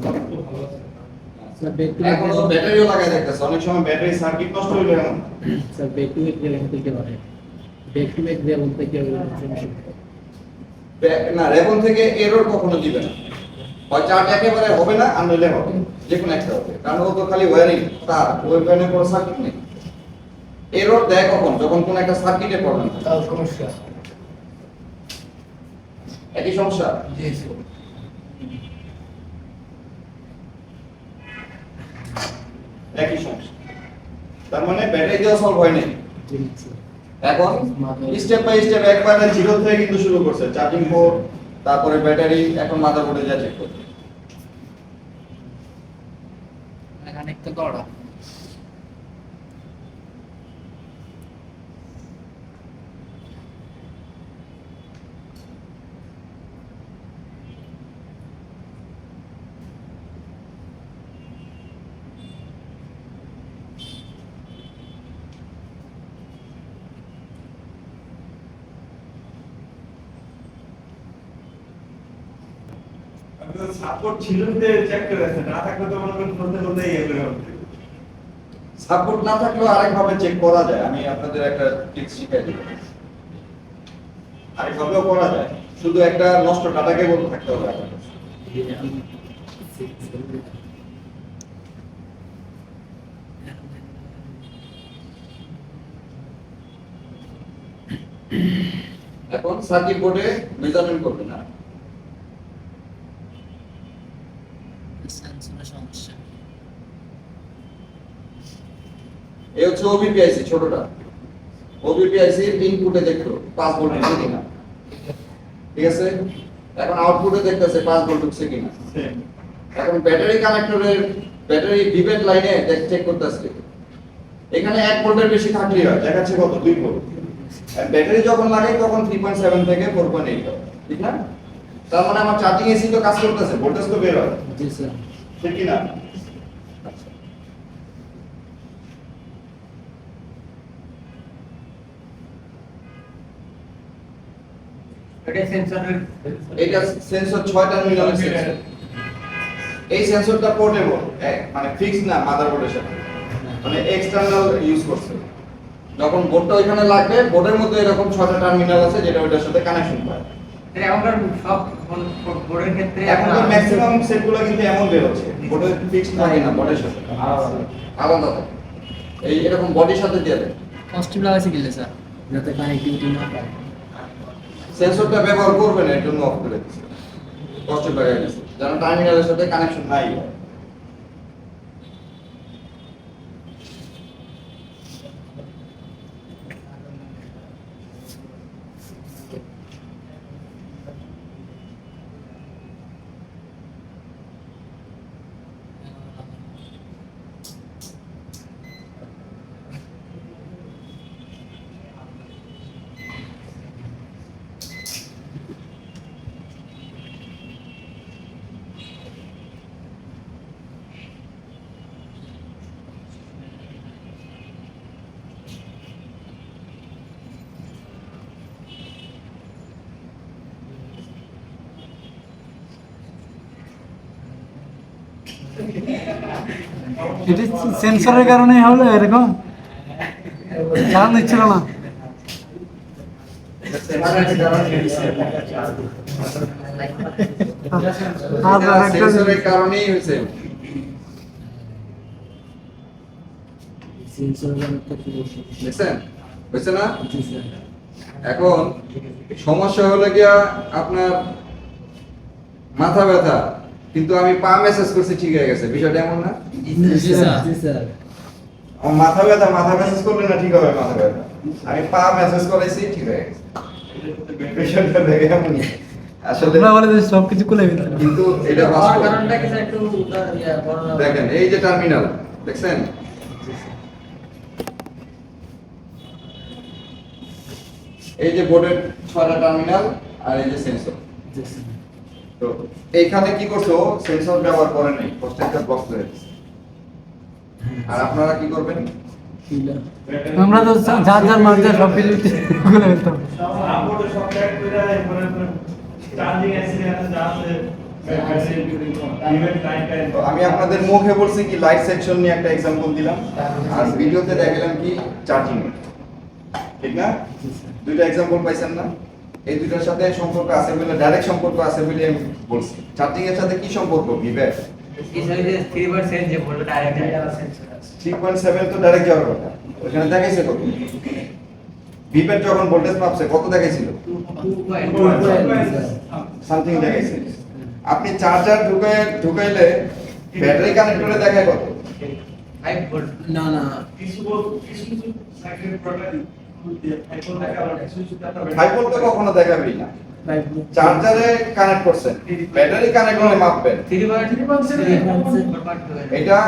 স্যার ব্যাক টু এখন তো ব্যাটারিও লাগাই দেখতেছে, অনেক সময় ব্যাটারি সার্কিট নষ্ট হইলো এমন। স্যার ব্যাক টু ব্যাক রেলন থেকে পারে। ব্যাক টু ব্যাক রেলন থেকে না রেবন থেকে এরর কখনো দিবে না, হয় চার্জ একেবারে হবে না আর নইলে হবে, যে কোনো একটা হবে, কারণ ও তো খালি ওয়্যারিং তার ওইখানে কোনো সার্কিট নেই। এরর দেয় কখন? যখন কোনো একটা সার্কিটে প্রবলেম থাকে। তাও সমস্যা। একই সমস্যা। জি স্যার। একই সমস্যা। তার মানে ব্যাটারি দেওয়া সলভ হয়নি। এখন স্টেপ বাই স্টেপ একবারে জিরো থেকে কিন্তু শুরু করছে, চার্জিং পোর্ট, তারপরে ব্যাটারি, এখন মাদারবোর্ডে যা চেক করতে। খানিকটা করা সাপোর্ট ছিল যে চেক করেছে, না থাকলে তো মনে করেন বলতে বলতে ইয়ে করে হবে। সাপোর্ট না থাকলেও আরেকভাবে চেক করা যায়। আমি আপনাদের একটা টিপস শিখাই দেব, আরেকভাবেও করা যায়, শুধু একটা নষ্ট ডাটা কেবল থাকতে হবে আপনার কাছে। এখন সার্কিট বোর্ডে মেজারমেন্ট করবে না, সেন্সরের সমস্যা এই হচ্ছে ওবিপিআইসি ছোটটা। ওবিপিআইসি ইনপুটে দেখতো 5 ভোল্ট আছে কিনা, ঠিক আছে। এখন আউটপুটে দেখতেছে 5 ভোল্ট হচ্ছে কিনা। এখন ব্যাটারি কানেক্টরের ব্যাটারি ডিবেট লাইনে চেক করতেছে, এখানে 1 ভোল্টের বেশি থাকলেই হয়, দেখাচ্ছে কত 2 ভোল্ট। আর ব্যাটারি যখন লাগাই তখন 3.7 থেকে 4.8 হয়, ঠিক না? তার মানে আমার চার্জিং এসি তো কাজ করতেছে, ভোল্টেজ তো বের হয়, জি স্যার। ঠিক কি না? এটা সেন্সরের এটা সেন্সর 6 টার্মিনালের সেন্সর। এই সেন্সরটা পোর্টেবল, মানে ফিক্সড না মাদারবোর্ডের সাথে, মানে এক্সটার্নাল ইউজ করছে। যখন বোর্ডটা ওইখানে লাগবে, বোর্ডের মধ্যে এরকম 6টা টার্মিনাল আছে যেটা ওইটার সাথে কানেকশন পায়। এটা এখনকার সব বোর্ডের ক্ষেত্রে এখন তো ম্যাক্সিমাম সেটগুলো কিন্তু এমন বের হচ্ছে, বোর্ডের ফিক্সড থাকে না, বোর্ডের সাথে আলাদা থাকে। এই এরকম বডির সাথে দিয়ে দেয়। পজিটিভ লাগাইছে কিলে স্যার যাতে কানেক্টিভিটি না পায়। সেন্সরটা ব্যবহার করবে না, এর জন্য অফ করে দিচ্ছে, কষ্ট লাগাই দিচ্ছে, যেন টার্মিনালের সাথে কানেকশন নাই হয়। এটি সেন্সরের কারণে হলো এরকম, জানা দিচ্ছিল না। সেন্সরের কারণেই হয়েছে। দেখছেন হয়েছে না? এখন সমস্যা হলো গিয়া আপনার মাথা ব্যথা, কিন্তু আমি পা মেসেজ করছি ঠিক হয়ে গেছে, বিষয়টা এমন না? জি স্যার জি স্যার। আমার মাথা ব্যথা, মাথা মেসেজ করলে না ঠিক হবে মাথা ব্যথা, আমি পা মেসেজ করাইছি ঠিক হয়ে গেছে। বিষয়টা দেখে এমনই আসলে, আমরা বলে যে সবকিছু খুলে ফেলতে। কিন্তু এটা হওয়ার বাস্তব। কারণটা কি স্যার একটু বর্ণনা দেখেন এই যে টার্মিনাল দেখছেন, এই যে বোর্ডের 6টা টার্মিনাল আর এই যে সেন্সর। জি স্যার। তো এইখানে কি করছো, সেন্সর ব্যবহার করে নাই, প্রত্যেকটা বক্স করে দিচ্ছে। আর আপনারা কি করবেন? আমরা তো যার যার মাঝে সব কিছু খুলে ফেলতাম। সাপোর্টে সব চেক করে মানে চার্জিং এসি যা আছে ইভেন্ট টাইম তো আমি আপনাদের মুখে বলছি কি লাইট সেকশন নিয়ে একটা एग्जांपल দিলাম, আর ভিডিওতে দেখালাম কি চার্জিং, ঠিক না? দুইটা एग्जांपल পাইছেন না? এই দুইটার সাথে সম্পর্ক আছে বলে, ডাইরেক্ট সম্পর্ক আছে বলে আমি বলছি। চার্জিং এর সাথে কি সম্পর্ক? ভিভ্যাট এই স্যার যে 3% যে বললো ডাইরেক্ট সেন্সর আছে 3.7 তো ডাইরেক্ট যাওয়ার কথা, ওখানে দেখাইছে কত? ভিভ্যাট যখন ভোল্টেজ মাপছে কত দেখাইছিল? 2.2 সামথিং দেখাইছে। আপনি চার্জার ঢুকাইলে ব্যাটারি কানেক্টরে দেখায় কত? 5 ভোল্ট না না কিছু সাইকেল প্রোডাক্ট এখন দেখা গেল কিছু আপনার হাই ভোল্ট তো কখনো দেখাবেই না। 5 ভোল্ট চার্জারে কানেক্ট করছেন, ব্যাটারি কানেক্ট করে মাপবেন। 3.3 এটা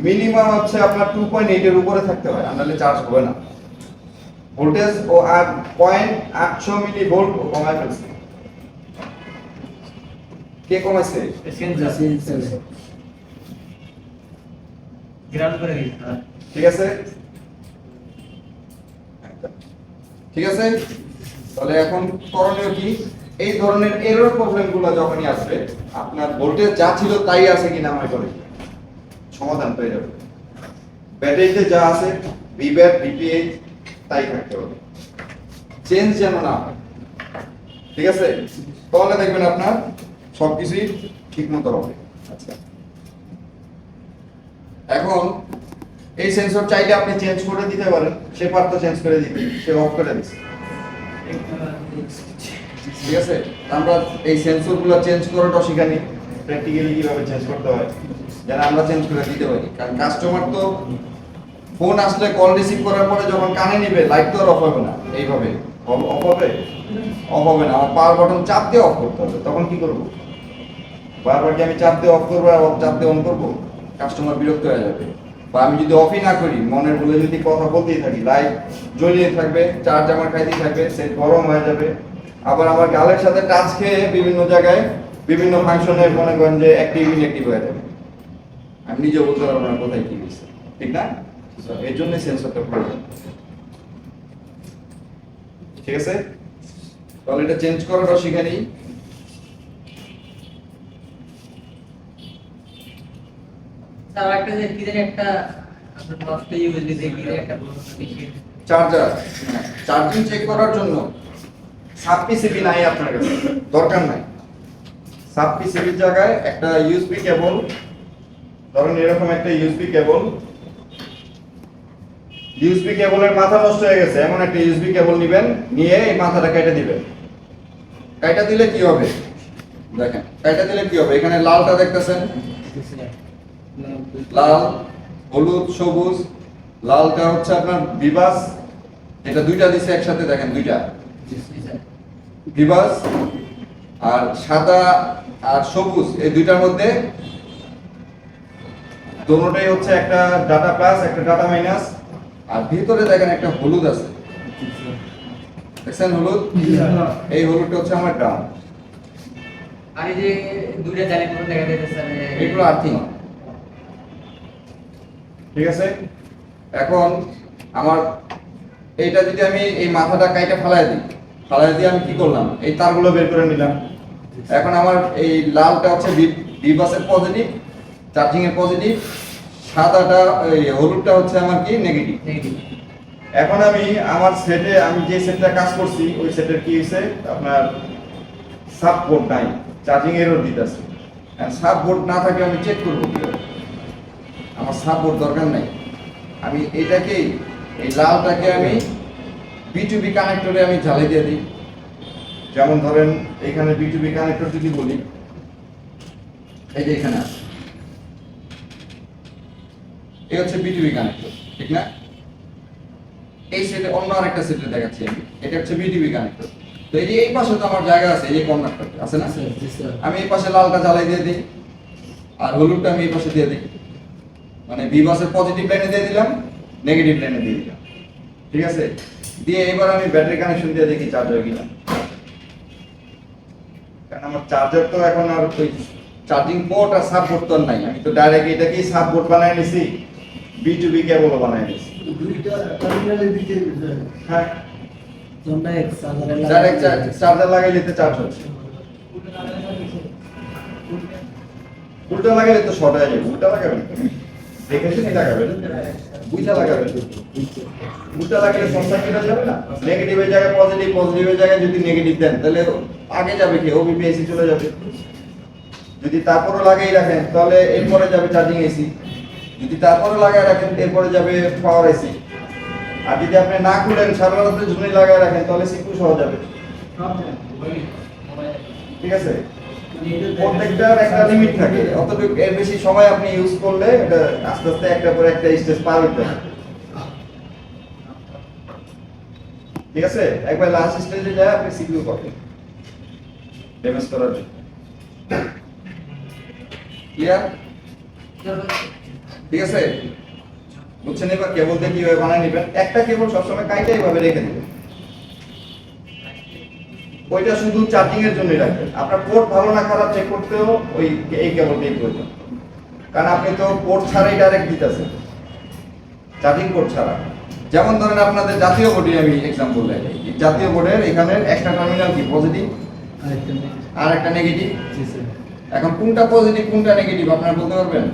মিনিমাম হচ্ছে আপনার 2.8 এর উপরে থাকতে হয়, নাহলে চার্জ হবে না। ভোল্টেজ ও আর 0.800 মিলি ভোল্ট কমায় ফেলছে। কে কমাইছে? সেন্সর গ্রাউন্ড করে দিই ঠিক আছে, ঠিক আছে। তাহলে এখন করণীয় কি? এই ধরনের এরর প্রবলেমগুলো যখনই আসবে, আপনার ভোল্টেজ যা ছিল তাই আছে কিনা মনে করে সমাধান পেয়ে যাবে। ব্যাটারিতে যা আছে ভিব্যাট ভিপিএইচ তাই থাকতে হবে, চেঞ্জ যেন না হয়। ঠিক আছে, তাহলে দেখবেন আপনার সবকিছুই ঠিক মতো হবে। আচ্ছা, এখন এই সেন্সর চাইলে আপনি চেঞ্জ করে দিতে পারেন। সে পারতো চেঞ্জ করে দিতে, সে অফ করে দিচ্ছে। ঠিক আছে, আমরা এই সেন্সরগুলো চেঞ্জ করাটা শিখানি, প্র্যাকটিক্যালি কিভাবে চেঞ্জ করতে হয় যেন আমরা চেঞ্জ করে দিতে পারি। কারণ কাস্টমার তো ফোন আসলে কল রিসিভ করার পরে যখন কানে নিবে লাইট তো আর অফ হবে না, এইভাবে অফ হবে? অফ হবে না, আমার পাওয়ার বাটন চাপ দিয়ে অফ করতে হবে। তখন কি করব? বারবার কি আমি চাপ দিয়ে অফ করবো আর চাপ দিয়ে অন করবো? কাস্টমার বিরক্ত হয়ে যাবে। বা আমি যদি অফই না করি, মনের ভুলে যদি কথা বলতেই থাকি, লাইট জ্বলিয়ে থাকবে, চার্জ আমার খাইতেই থাকবে, সেট গরম হয়ে যাবে। আবার আমার গালের সাথে টাচ খেয়ে বিভিন্ন জায়গায় বিভিন্ন ফাংশনে মনে করেন যে অ্যাক্টিভ ইনঅ্যাক্টিভ হয়ে যাবে। আমি নিজেও বলতে পারবো না কোথায় কি হয়েছে, ঠিক না? এর জন্য সেন্সরটা প্রয়োজন। ঠিক আছে, তাহলে এটা চেঞ্জ করাটা শিখে নিই। স্যার একটা যে কি জানি একটা আপনার নষ্ট ইউএসবি দিয়ে কি একটা চার্জার, চার্জিং চেক করার জন্য সাব পিসিবি নাই আপনার কাছে, দরকার নাই। সাব পিসিবির জায়গায় একটা ইউএসবি কেবল, ধরুন এরকম একটা ইউএসবি কেবল, ইউএসবি কেবলের মাথা নষ্ট হয়ে গেছে, এমন একটা ইউএসবি কেবল নেবেন, নিয়ে এই মাথাটা কেটে দিবেন। কেটে দিলে কি হবে দেখেন, কেটে দিলে কি হবে? এখানে লালটা দেখতেছেন, লাল, হলুদ, সবুজ। লালটা হচ্ছে আপনার ভিভাস, এটা দুইটা দিছে একসাথে, দেখেন দুইটা ভিভাস। আর সাদা আর সবুজ, এই দুইটার মধ্যে দোনোটাই হচ্ছে একটা ডাটা প্লাস একটা ডাটা মাইনাস। আর ভিতরে দেখেন একটা হলুদ আছে, দেখছেন হলুদ? এই হলুদটা হচ্ছে আমার গ্রাউন্ড। আর এই যে দুইটা জালি মতো দেখা যাচ্ছে স্যার এগুলো আর্থিং। ঠিক আছে, এখন আমার এইটা যদি আমি এই মাথাটা কাইটা ফালাই দিয়ে আমি কি করলাম? এই তারগুলো বের করে নিলাম। এখন আমার এই লালটা হচ্ছে বিবাসের পজিটিভ, চার্জিং এর পজিটিভ, সাদাটা এই হলুদটা হচ্ছে আমার কি নেগেটিভ। এখন আমি আমার সেটে, আমি যে সেটটা কাজ করছি ওই সেটের কি হইছে, আপনার সাব বোর্ড নাই, চার্জিং এরর দিতেছে। সাব বোর্ড না থাকে আমি চেক করবো কিভাবে? আমার সাব বোর্ড দরকার নাই। আমি এটাকেই, এই লালটাকে আমি B2B কানেক্টরে আমি ঝালাই দিয়ে দিই। যেমন ধরেন এখানে B2B কানেক্টর যদি বলি, এই যে এখানে আছে, এই হচ্ছে B2B কানেক্টর, ঠিক না? এই সেটে অন্য আরেকটা সেটে দেখাচ্ছি আমি, এটা হচ্ছে B2B কানেক্টর। তো এই যে এই পাশে তো আমার জায়গা আছে, এই যে কর্নারটা আছে না, আমি এই পাশে লালটা জ্বালাই দিয়ে দিই, আর হলুদটা আমি এই পাশে দিয়ে দিই। মানে বিবাসের পজিটিভ লাইনে দিয়ে দিলাম, নেগেটিভ লাইনে দিয়ে দিলাম। ঠিক আছে, দিয়ে এবার আমি ব্যাটারি কানেকশন দিয়ে দেখি চার্জ হয় কিনা। কারণ আমার চার্জার তো এখন আর ওই চার্জিং পোর্ট আর সাব পোর্ট তো আর নাই, আমি তো ডাইরেক্ট এটাকেই সাব পোর্ট বানায় নিছি, B2B কেবলও বানায় নিছি। দুইটা টার্মিনালে দিতে হ্যাঁ, তোমরা এক সাধারণ ডাইরেক্ট চার্জার লাগাইলে তো চার্জ হচ্ছে। উল্টা লাগাইলে তো শর্ট হয়ে যাবে। উল্টা লাগাবেন, দেখে শুনে লাগাবেন, বুঝা লাগাবেন। উল্টা লাগালে শর্ট সার্কিট হয়ে যাবে না? নেগেটিভের জায়গায় পজিটিভ, পজিটিভের জায়গায় যদি নেগেটিভ দেন তাহলে আগে যাবে কি? ওবিপি এসি চলে যাবে। যদি তারপরে লাগাই রাখেন তাহলে এরপরে যাবে চার্জিং এসি, যদি তারপরে লাগাই রাখেন এরপরে যাবে পাওয়ার এসি। আর যদি আপনি না খুলেন সারা রাত্রে ঝুনি লাগাই রাখেন তাহলে সিপিইউ সহ যাবে। ঠিক আছে, প্রত্যেকটার একটা লিমিট থাকে, অতটুকু এর বেশি সময় আপনি ইউজ করলে এটা আস্তে আস্তে একটা পরে একটা স্টেজ পার হতে হবে। ঠিক আছে, একবার লাস্ট স্টেজে যায় আপনি সিপিইউ করবেন ড্যামেজ করার জন্য। ক্লিয়ার? ঠিক আছে, বুঝছেন? এবার কেবল দিয়ে কিভাবে বানায় নেবেন, একটা কেবল সবসময় কাইটা এইভাবে রেখে দেবেন, ওইটা শুধু চার্জিং এর জন্যই রাখবেন। আপনার পোর্ট ভালো না খারাপ চেক করতেও ওই এই কেবলটাই প্রয়োজন, কারণ আপনি তো পোর্ট ছাড়াই ডাইরেক্ট দিতেছেন, চার্জিং পোর্ট ছাড়া। যেমন ধরেন আপনাদের জাতীয় বোর্ডে আমি এক্সাম্পল দেই, জাতীয় বোর্ডের এখানে একটা টার্মিনাল কি পজিটিভ আর একটা নেগেটিভ। জি স্যার। এখন কোনটা পজিটিভ কোনটা নেগেটিভ আপনারা বলতে পারবেন?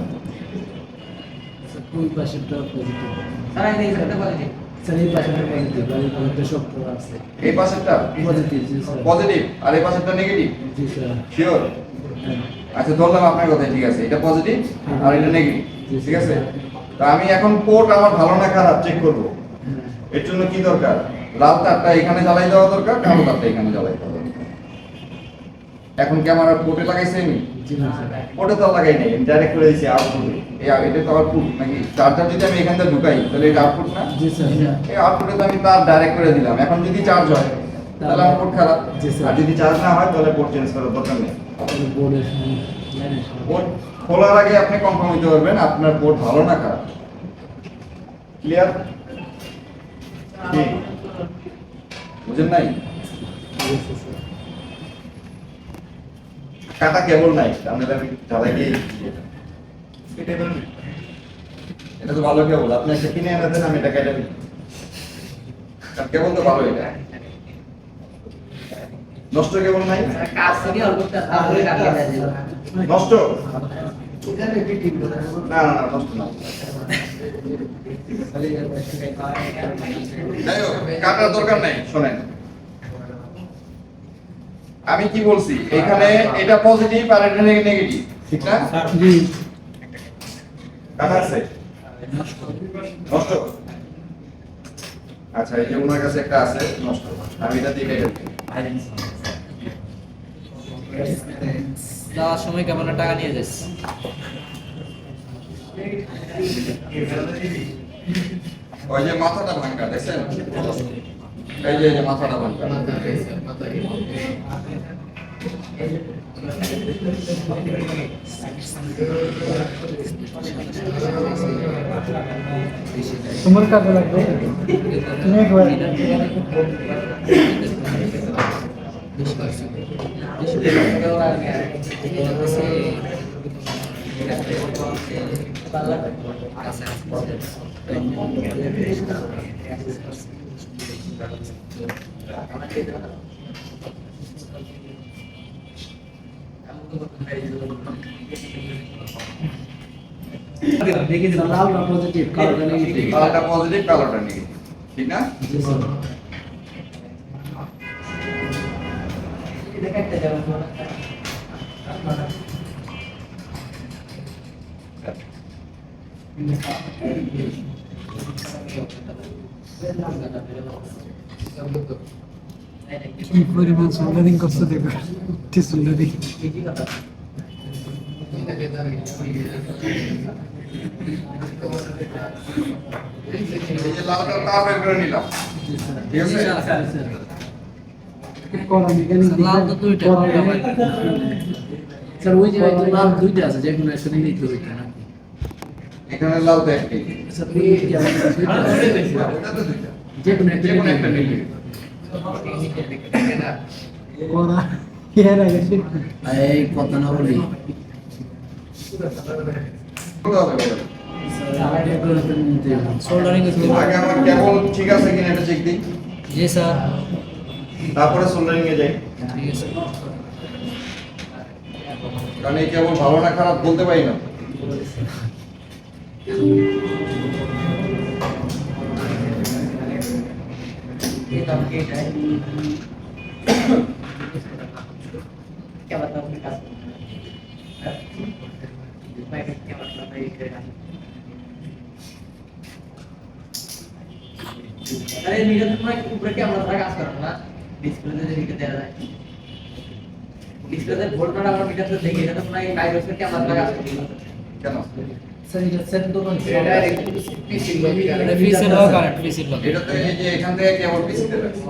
স্যার কোন পাশেরটা পজিটিভ? স্যার এই সাথে পজিটিভ। স্যার এই পাশেরটা পজিটিভ, আর এই পাশেরটা শক্ত আছে। এই পাশেরটা পজিটিভ, জি স্যার। পজিটিভ আর এই পাশেরটা নেগেটিভ, জি স্যার। শিওর? হ্যাঁ। আচ্ছা, ধরলাম আপনার কথা, ঠিক আছে, এটা পজিটিভ আর এটা নেগেটিভ, ঠিক আছে। তো আমি এখন পোর্ট আমার ভালো না খারাপ চেক করব, হ্যাঁ। এর জন্য কি দরকার? লাল তারটা এখানে জ্বালাই দেওয়া দরকার, কালো তারটা এখানে জ্বালাই দেওয়া দরকার। এখন ক্যামেরা পোর্টে লাগাইছে আমি, জি না স্যার। পোর্টে তো লাগাই নাই, ডাইরেক্ট করে দিয়েছি আউটপুটে। এটা তো আউটপুট নাকি? চার্জার যদি আমি এখান থেকে ঢুকাই তাহলে এটা আউটপুট না? জি স্যার। এই আউটপুটে তো আমি তার ডাইরেক্ট করে দিলাম। এখন যদি চার্জ হয় তাহলে আমার পোর্ট খারাপ, জি স্যার। আর যদি চার্জ না হয় তাহলে পোর্ট চেঞ্জ করার দরকার নেই। বোর্ডের পোর্ট খোলার আগে আপনি কনফার্ম হতে পারবেন আপনার পোর্ট ভালো না খারাপ। ক্লিয়ার? কি বুঝেন নাই? কাটা কেবল নাই, আপনাদের আমি ঢালাই দিয়ে এটা তো ভালো কেবল, আপনি একটা কিনে এনে দেন, আমি এটা কেটে দিই। কেবল তো ভালো, এটা নষ্ট কেবল নাই, স্যার কাজ থেকে অল্প তারপরে কাটিয়ে দেয়। নষ্ট না না না, নষ্ট না। যাই হোক, কাটার দরকার নাই। শোনেন আমি কি বলছি, এখানে এটা পজিটিভ আর এটা নেগেটিভ, ঠিক না? জি। কাটা আছে নষ্ট। আচ্ছা, এই যে ওনার কাছে একটা আছে নষ্ট, আমি এটা দিয়ে কেটে দিই। যাওয়ার সময় কেমন টাকা নিয়ে যাস? ওই যে মাথাটা ভাঙা দেখছেন, এই যে মাথাটা ভাঙা, তোমার কাজে লাগবে, তুমি একবার দেখি লালটা পজিটিভ, কালোটা নেগেটিভ। লালটা পজিটিভ কালোটা নেগেটিভ, ঠিক না? জি স্যার। দেখাতে যাবেন কি পরিমাণ সোল্ডারিং করছে দেখো, ঠিক সোল্ডারিং। এই যে লালটা তার বের করে নিলাম, ঠিক আছে? করা মেকানিক লাল তো দুইটা। স্যার ওই যে লাল দুইটা আছে, যে কোনো একটা নিলেই তো হইতো না। এখানে লাল তো একটাই, স্যার ওই দুইটা আছে। ওটা তো দুইটা, যে কোনো একটা যে কোনো একটা নিলেই নিলে করা এর আগে সে এই কথা না বলি। কোথাও হবে বলেন। সোল্ডারিং আগে আমার কেবল ঠিক আছে কিনা এটা চেক দিই, জি স্যার। তারপরে সোল্ডারিং এ যাই, ঠিক আছে। কারণ এই কেবল ভালো না খারাপ বলতে পারি না। क्या बताऊं अपने काज मैं क्या मतलब है ये अरे मीडिया तो मैं ऊपर कैमरा था काज कर रहा ना डिस्प्ले से लिख दे रहा है ডিসপ্লেতে ভোল্টটা আমরা মিটারতে দেখি এটা তো প্রায় 5 বছর ক্যামেরা লাগা আছে কেন স্যার এটা সেট তো কোন এটা পিসি এটা পিসের লগ কারেন্ট পিসের লগ এটা তো এই যে এখান থেকে কেবল পিসিতে রাখছে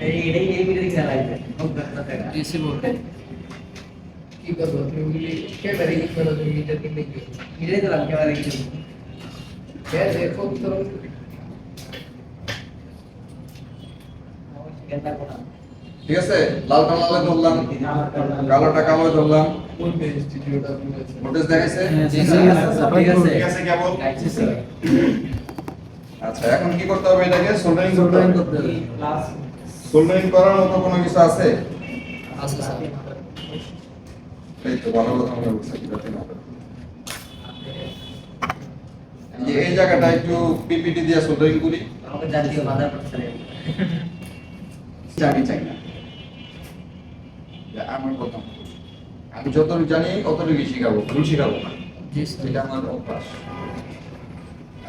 এই মিটারে কিনা লাগবে পিসি বোর্ড কি করবো তুমি ক্যামেরা কি করো তুমি এটা কিনলে কি মিটারে দিলাম ক্যামেরা দেখি হ্যাঁ দেখো তো ঠিক আছে লালটা লালে ধরলাম কালোটা কালো ধরলাম কোন ইনস্টিটিউট আপনি আছেন ভোল্টেজ দেখাইছে জি স্যার ঠিক আছে ঠিক আছে কেবল জি স্যার আচ্ছা এখন কি করতে হবে এটাকে সোল্ডারিং করতে সোল্ডারিং হবে করতে হবে সোল্ডারিং করার মতো কোনো কিছু আছে আছে স্যার এই তো ভালো কথা মনে হচ্ছে কিভাবে না এই যে এই জায়গাটা একটু পিপিটি দিয়ে সোল্ডারিং করি আমাকে জাতীয় বাজার করতে চাই না আমার কথা আমি যতটুকু জানি অতটুকু শিখাবো ভুল শিখাবো না জি স্যার এটা আমার অভ্যাস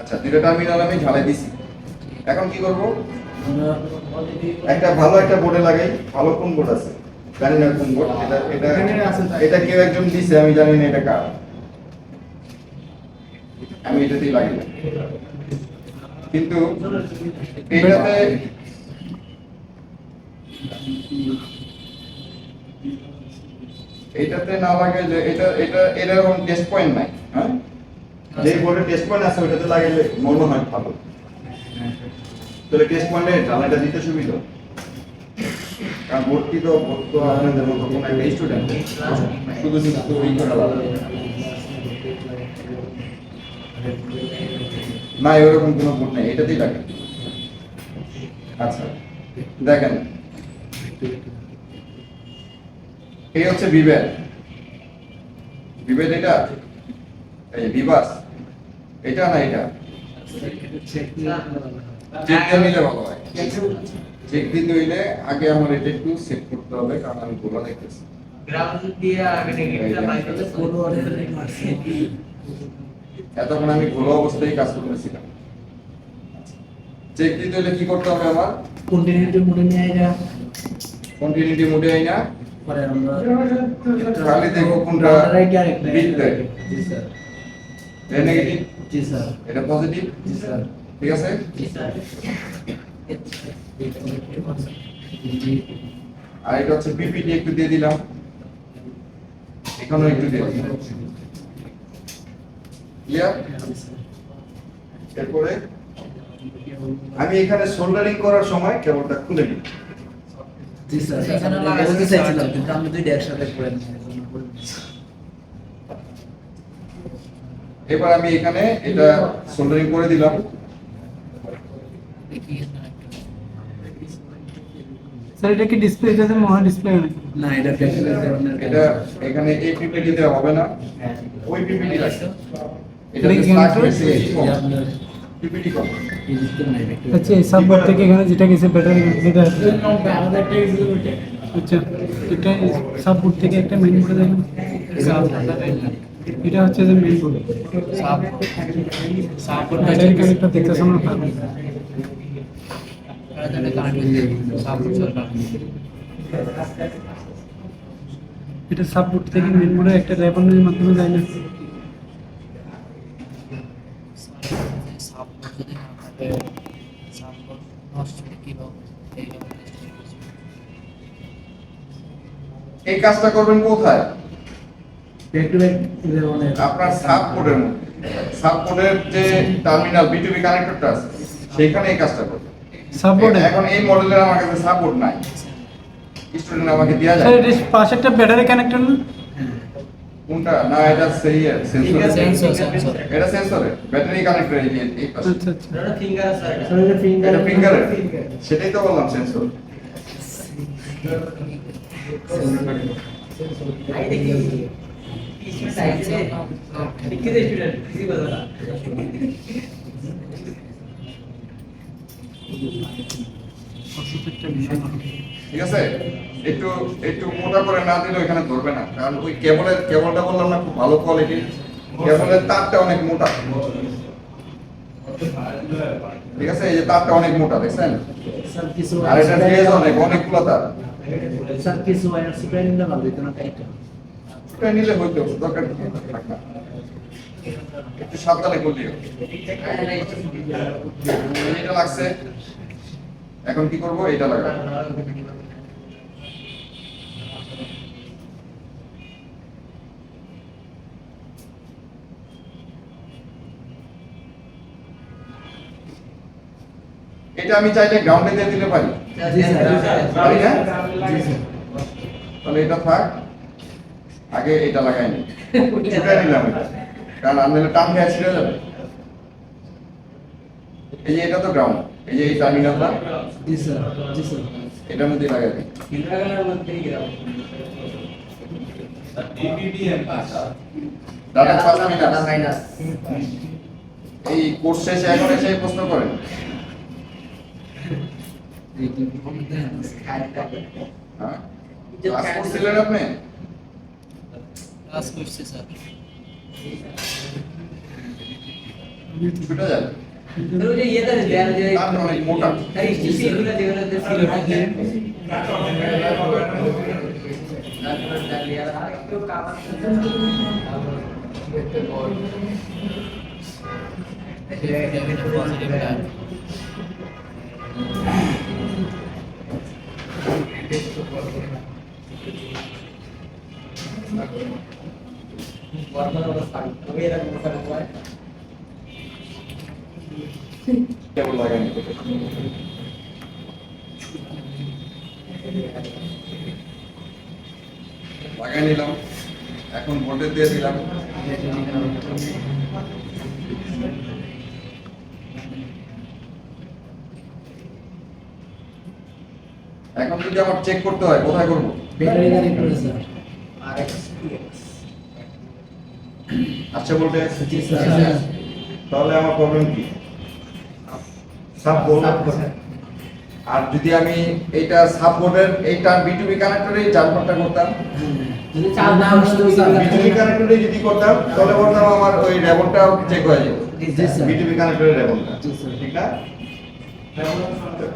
আচ্ছা দুটো টার্মিনাল আমি ঝালাই দিছি এখন কি করব একটা ভালো একটা বোর্ডে লাগাই ভালো কোন বোর্ড আছে জানি না কোন বোর্ড এটা কেউ একজন দিছে আমি জানি না এটা কার আমি এটাতেই লাগাই কিন্তু এটাতে এটাতে না লাগাইলে এটা এরকম টেস্ট পয়েন্ট নাই হ্যাঁ যে বোর্ডে টেস্ট পয়েন্ট আছে ওটাতে লাগাইলে মনে হয় ভালো তাহলে টেস্ট পয়েন্টে জ্বালাটা দিতে সুবিধা কারণ ভর্তি তো আপনাদের মতো কোনো একটা স্টুডেন্ট শুধু শুধু ওই করা লাগবে না এরকম কোনো বোর্ড নেই এটাতেই লাগে আচ্ছা দেখেন এই হচ্ছে বিভেদ বিভেদ এটা এই বিবাস এটা না এটা চেক দিয়ে নিলে ভালো হয় চেক দিতে হইলে আগে আমার এটা একটু সেট করতে হবে কারণ আমি গোলা দেখতেছি গ্রাউন্ড দিয়ে আগে নেগেটিভটা বাইরে কোনো অর্ডার মারছে এতক্ষণ আমি গোলা অবস্থায় কাজ করতেছিলাম চেক দিতে হইলে কি করতে হবে আমার কন্টিনিউটি মোডে নিয়ে আইরা কন্টিনিউটি মোডে আইনা পরে আমরা খালি দেখো কোনটা রাইট আরেকটা বিটতে জি স্যার এটা নেগেটিভ জি স্যার এটা পজিটিভ জি স্যার ঠিক আছে জি স্যার আর এটা হচ্ছে পিপিটি একটু দিয়ে দিলাম এখানেও একটু দিয়ে দিলাম ক্লিয়ার এরপরে আমি এখানে সোল্ডারিং করার সময় কেবলটা খুলে নিই জি স্যার এখানে লাগাতে চাইছিলাম কিন্তু আমি দুইটা একসাথে করে নিই এবার আমি এখানে এটা সোল্ডারিং করে দিলাম স্যার এটা কি ডিসপ্লে এটাতে মহা ডিসপ্লে নাকি না এটা প্র্যাকটিক্যাল ধরনের এটা এখানে এই পিপিটি তে হবে না ওই পিপিটি লাগবে এটা এটা কি স্টার্ট কেমন হয়েছে আপনার পিপিটি কম এই দিকতে নাই একটু আচ্ছা এই সাববোর্ড থেকে এখানে যেটা গেছে ব্যাটারি যেটা আচ্ছা এটা সাববোর্ড থেকে একটা মেইন বোর্ডে দেখেন এটা হচ্ছে যে main board support battery connector দেখতেছ না এটা সাববোর্ড থেকে মেইন বোর্ডে একটা রেবনের মাধ্যমে যায় না এই কাজটা করবেন কোথায় ব্যাক টু ব্যাক রেবনের আপনার সাববোর্ডের মধ্যে সাববোর্ডের যে টার্মিনাল বিটুবি কানেক্টরটা আছে সেখানে এই কাজটা করবেন সাববোর্ডে এখন এই মডেলের আমার কাছে সাপোর্ট নাই স্টুডেন্ট আমাকে দেয়া স্যার যায় এটা পাশে একটা ব্যাটারি কানেক্টর না কোনটা না এটা সেই সেন্সর সেন্সর এটা সেন্সরে ব্যাটারি কানেক্টর এই পাশে আচ্ছা আচ্ছা এটা ফিঙ্গার আছে স্যার এটা ফিঙ্গার এটা ফিঙ্গার সেটাই তো বললাম সেন্সর আই দেখি স্টুডেন্ট আইছে দেখি দে স্টুডেন্ট কিছু বলবে না ঠিক আছে একটু একটু মোটা করে না দিলে এখানে ধরবে না কারণ ওই কেবলটা বললাম না খুব ভালো কোয়ালিটির কেবলের তারটা অনেক মোটা ঠিক আছে এই যে তারটা অনেক মোটা দেখছেন স্যার কিছু আর এটা ফেজ অনেকগুলো তার স্যার কিছু ওয়্যার স্প্রে নিলে ভালো হতো না কাইটা ওটা নিলে হইতো, দরকার কি? থাক না। একটু সাবধানে করলিও। এটা লাগছে, এখন কি করব? এটা লাগাবো। এটা আমি চাইলে গ্রাউন্ডে দিয়ে দিতে পারি, জি স্যার পারি না? জি স্যার তাহলে এটা থাক, আগে এটা লাগাই নি, ছুটাই নিলাম এটা, কারণ আমি টান খেয়ে ছিঁড়ে যাবে। এই যে এটা তো গ্রাউন্ড, এই যে এই টার্মিনালটা জি স্যার জি স্যার এটার মধ্যে লাগাই দিই। DPPM data pass minus minus এই কোর্স শেষে এখন এসে প্রশ্ন করেন। হ্যাঁ, ক্লাস করছিলেন আপনি? ক্লাস করছি স্যার ছুটে যাবে, তো যে ইয়ে দেন যে কারণ অনেক মোটা। তার স্টিফি গুলো যেগুলো ছিল তারপর ডালিয়া আর একটু কামার পজিটিভ কার্ড ফর্মাল অবস্থা আমি এরকম কথা বলবো কেবল লাগাই নি। লাগাই নিলাম, এখন ভোল্টেজ দিয়ে দিলাম। এখন যদি আমার চেক করতে হয়, কোথায় করবো? ব্যাটারি গাড়ি করে স্যার আচ্ছা ভোল্টেজ, জি স্যার তাহলে আমার প্রবলেম কি? Sub board. আর যদি আমি এইটা সাব বোর্ডের এইটা বিটুবি কানেক্টরে জাম্পারটা করতাম, যদি চার নাম আসতো স্যার বিটুবি কানেক্টরে যদি করতাম তাহলে বলতাম আমার ওই রেবনটা চেক হয়ে যেত। জি স্যার বিটুবি কানেক্টরের রেবনটা, জি স্যার ঠিক না?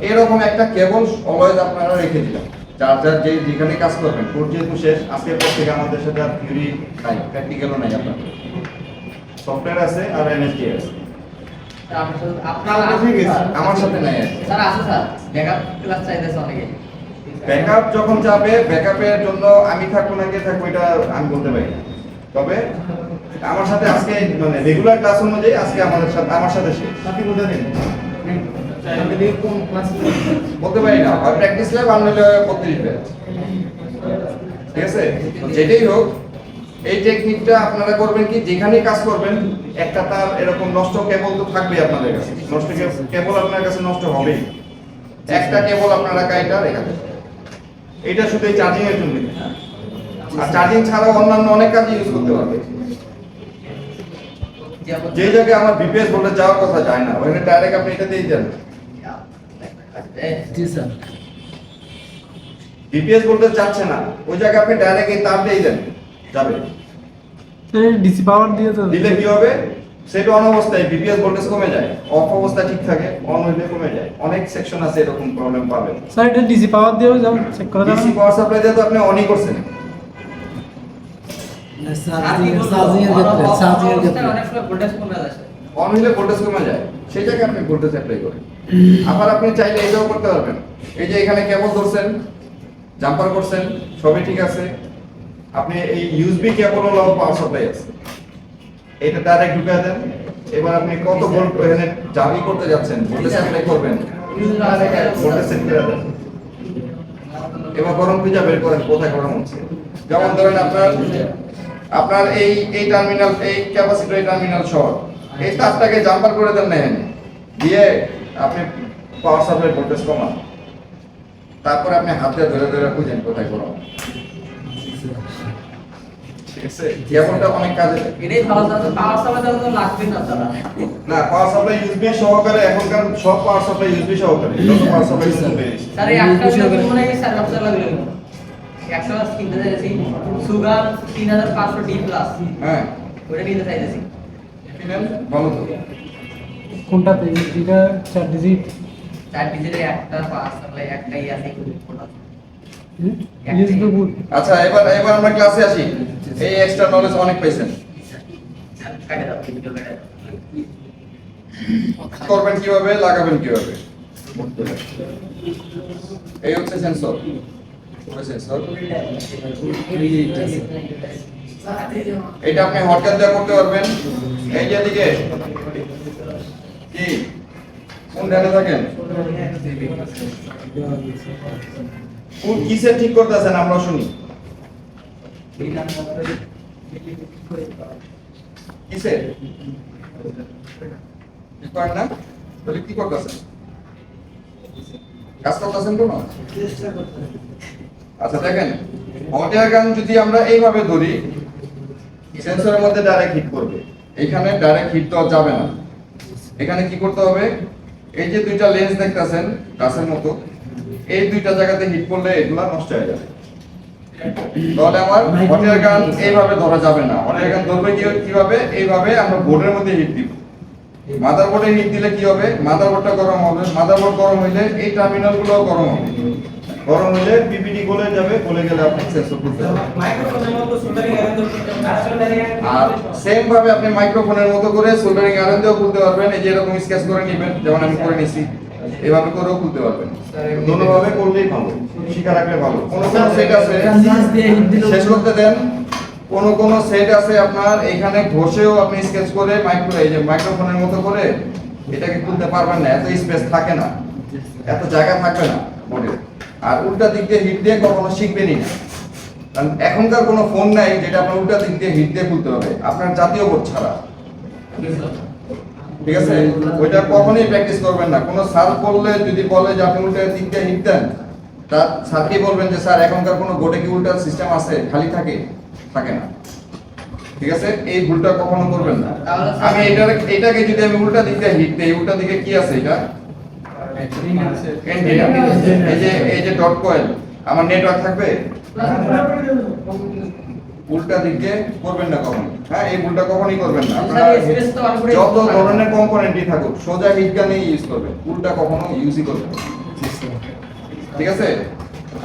এরকম একটা কেবল অলওয়েজ আপনারা রেখে দিলাম, চার্জার যেখানে কাজ করবেন। কোর্স যেহেতু শেষ, আজকের পর থেকে আমাদের সাথে আর থিওরি নাই, প্র্যাকটিক্যালও নাই, আপনাদের সফটওয়্যার আছে আর এনএসডি আছে। আপনার ঠিক আছে, আমার সাথে নাই আর কি। স্যার আছে স্যার ব্যাকআপ ক্লাস চাইতেছে অনেকে ব্যাকআপ যখন যাবে, ব্যাকআপের জন্য আমি থাকবো না কে থাকবো এটা আমি বলতে পারি না। তবে আমার সাথে আজকে মানে রেগুলার ক্লাস অনুযায়ী আজকে আমার সাথে শেষ। বলতে পারি না, আর প্র্যাকটিস ল্যাব আর নইলে 32 ব্যাচ। ঠিক আছে, তো যেটাই হোক এই টেকনিকটা আপনারা করবেন কি, যেখানে কাজ করবেন একটা তার এরকম নষ্ট কেবল তো থাকবেই আপনাদের কাছে, নষ্ট কেবল আপনার কাছে নষ্ট হবেই। একটা কেবল আপনারা কাইটা রেখে দেবেন, এটা শুধু চার্জিং এর জন্য, আর চার্জিং ছাড়াও অন্যান্য অনেক কাজে ইউজ করতে পারবে। যেমন যে জায়গায় আমার বিপিএস ভোল্টেজ যাওয়ার কথা যায় না, ওখানে ডাইরেক্ট আপনি এটা দিয়ে দেন। জি স্যার বিপিএস ভোল্টেজ যাচ্ছে না, ওই জায়গায় আপনি ডাইরেক্ট এই তার দিয়ে দেন, যাবে। ডিসি পাওয়ার দিয়ে তো দিলে কি হবে? সেটা অন অবস্থায় বিপিএস ভোল্টেজ কমে যায়, অফ অবস্থা ঠিক থাকে, অন হইলে কমে যায়। অনেক সেকশন আছে এরকম প্রবলেম পাবেন। স্যার এটা ডিসি পাওয়ার দিয়েও যাও চেক করে ডিসি দেবেন। পাওয়ার সাপ্লাই দিয়ে তো আপনি অনই করছেন। চার্জিং এর ক্ষেত্রে চার্জিং এর ক্ষেত্রে অনেক সময় ভোল্টেজ কমে যাচ্ছে অন হইলে ভোল্টেজ কমে যায়, সেই জায়গায় আপনি ভোল্টেজ অ্যাপ্লাই করেন। আবার আপনি চাইলে এটাও করতে পারবেন, এই যে এখানে কেবল ধরছেন, জাম্পার করছেন, সবই ঠিক আছে, আপনি এই ইউএসবি কেবল হলো পাওয়ার সাপ্লাই আছে, এটা ডাইরেক্ট ঢুকিয়ে দেন। এবার আপনি কত ভোল্ট এখানে জাবি করতে যাচ্ছেন, ভোল্টেজ অ্যাপ্লাই করবেন, ভোল্টেজ সেট করে দেন। এবার গরম পূজা বের করেন, কোথায় গরম হচ্ছে। যেমন ধরেন আপনার এই টার্মিনাল, এই ক্যাপাসিটর, এই টার্মিনাল শর্ট, এই তারটাকে জাম্পার করে দেন না এখানে দিয়ে আপনি পাওয়ার সাপ্লাই ভোল্টেজ কমান। তারপরে আপনি হাতে ধরে ধরে খুঁজেন কোথায় গরম। ঠিক আছে, কেবলটা অনেক কাজে লাগে। এটাই ভালো স্যার পাওয়ার সাপ্লাই তো লাগবে না তারা না, পাওয়ার সাপ্লাই ইউএসবি সহকারে, এখনকার সব পাওয়ার সাপ্লাই ইউএসবি সহকারে, যত পাওয়ার সাপ্লাই নতুন বেরিয়েছে। স্যার এই একটা লাগে মনে হয় স্যার আপনার লাগলো একটা কিনতে চাইছি সুগার 3500 ডি প্লাস হ্যাঁ, ওটা নিতে চাইছি কিনেন, ভালো তো। কোনটাতে এটা 4 ডিজিট 4 ডিজিটের একটা পাওয়ার সাপ্লাই একটাই আছে কোনটা ইউজ দ্য বুট আচ্ছা এবার আমরা ক্লাসে আসি। এই এক্সট্রা নলেজ অনেক পাইছেন। কাটে দাও ভিডিও কাটে দাও। করবেন কিভাবে, লাগাবেন কিভাবে। এই হচ্ছে সেন্সর। সেন্সর এটা আপনি হটগান দিয়ে করতে পারবেন। এই যে এদিকে কি কোন ধ্যানে থাকেন, কোন কিসে ঠিক করতেছেন আমরা শুনি। কিসে ঠিক করেন না, তাহলে কি করতেছেন, কাজ করতেছেন কোন। আচ্ছা দেখেন, হট এয়ার গান যদি আমরা এইভাবে ধরি, সেন্সরের মধ্যে ডাইরেক্ট হিট করবে। এখানে ডাইরেক্ট হিট দেওয়া যাবে না। এখানে কি করতে হবে, এই যে দুইটা লেন্স দেখতেছেন গাছের মতো, এই দুইটা জায়গাতে হিট করলে এগুলা নষ্ট হয়ে যাবে। তাহলে আমার হট এয়ার গান এইভাবে ধরা যাবে না। হট এয়ার গান ধরবে কিভাবে, এইভাবে আমরা বোর্ডের মধ্যে হিট দিব। মাদারবোর্ডে হিট দিলে কি হবে, মাদারবোর্ডটা গরম হবে। মাদারবোর্ড গরম হইলে এই টার্মিনালগুলো গরম হবে। গরম হইলে পিপিটি গলে যাবে, গলে গেলে আপনি সেন্সর খুলতে পারবেন। মাইক্রোফোনের মতো সোল্ডারিং আয়রন করতে আর সেম ভাবে আপনি মাইক্রোফোনের মতো করে সোল্ডারিং আয়রন দিয়েও খুলতে পারবেন। এই যে এরকম স্কেচ করে নেবেন, যেমন আমি করে নিছি, এভাবে করেও খুলতে পারবেন। দুটোভাবে করলেই ভালো, শিখা রাখলে ভালো। কোন সেট আছে শেষ করতে দেন, কোন সেট আছে আপনার এখানে ঘষেও আপনি স্কেচ করে এই যে মাইক্রোফোনের মতো করে এটাকে খুলতে পারবেন না, এত স্পেস থাকে না, এত জায়গা থাকবে না বোর্ডে। আর উল্টা দিক দিয়ে হিট দিয়ে কখনো শিখবেনই না, কারণ এখনকার কোনো ফোন নাই যেটা আপনার উল্টা দিক দিয়ে হিট দিয়ে খুলতে হবে, আপনার জাতীয় বোর্ড ছাড়া। ঠিক আছে, ওইটা কখনোই প্র্যাকটিস করবেন না। কোনো স্যার বললে যদি বলে যে আপনি উল্টা দিক দিয়ে হিট দেন, তার স্যারকে বলবেন যে স্যার এখনকার কোনো বোর্ডে কি উল্টা সিস্টেম আছে, খালি থাকে না। ঠিক আছে, এই ভুলটা কখনো করবেন না। আমি এটাকে যদি আমি উল্টা দিক দিয়ে হিট দেই, উল্টা দিকে কি আছে, এটা এই যে ডট কয়েল, আমার নেটওয়ার্ক থাকবে। উল্টা দিকে করবেন না কখনো। হ্যাঁ, এই ভুলটা কখনোই করবেন না। আপনারা যত ধরনের কম্পোনেন্টই থাকুক সোজা হিট গানে ইউজ করবেন, উল্টা কখনো ইউজই করবেন না। ঠিক আছে,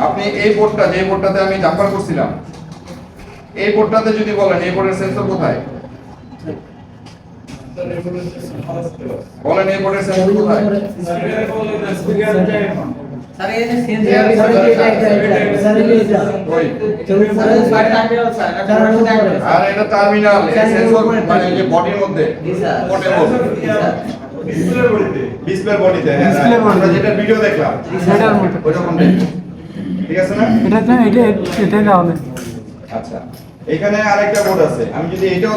আপনি এই বোর্ডটা, যে বোর্ডটাতে আমি জাম্পার করছিলাম, এই বোর্ডটাতে যদি বলেন এই বোর্ডের সেন্সর কোথায়, বলেন এই বোর্ডের সেন্সর কোথায়। স্যার এই যে আর এটা টার্মিনাল, এই সেন্সর মানে এই যে বডির মধ্যে পোর্টেবল ডিসপ্লে বডিতে, আমরা যেটা ভিডিও দেখলাম সেটার মতো ওইরকম। ঠিক আছে না, এটা তাহলে আচ্ছা এখানে আরেকটা বোর্ড আছে, আমি যদি এটাও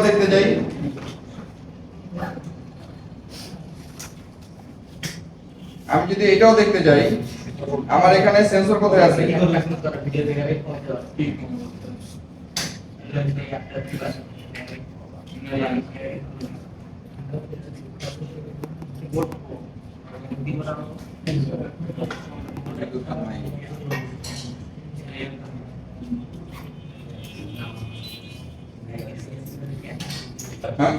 দেখতে যাই, আমার এখানে সেন্সর কোথায় আছে, হ্যাঁ?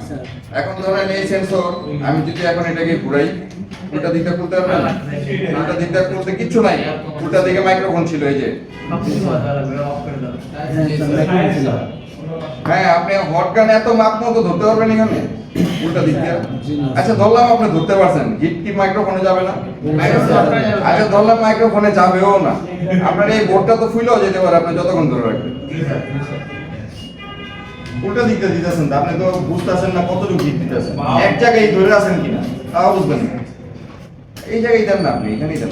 এখন ধরেন এই সেন্সর, আমি যদি এখন এটাকে ঘুরাই, উল্টা দিকটা খুলতে পারবেন, উল্টা দিকটা খুলতে কিচ্ছু নাই, উল্টা দিকে মাইক্রোফোন ছিল এই যে। হ্যাঁ, আপনি হটগান এত মাপ মতো ধরতে পারবেন এখানে উল্টা দিক দিয়ে। আচ্ছা ধরলাম আপনি ধরতে পারছেন, হিট কি মাইক্রোফোনে যাবে না? আচ্ছা ধরলাম মাইক্রোফোনে যাবেও না, আপনার এই বোর্ডটা তো ফুলেও যেতে পারে, আপনি যতক্ষণ ধরে রাখবেন। উল্টা দিকটা দিতেছেন, আপনি তো বুঝতেছেন না কতটুকু হিট দিতেছেন, এক জায়গায় ধরে আছেন কিনা তাও বুঝবেন না। এই জায়গায় দেন না, আপনি এখানেই দেন,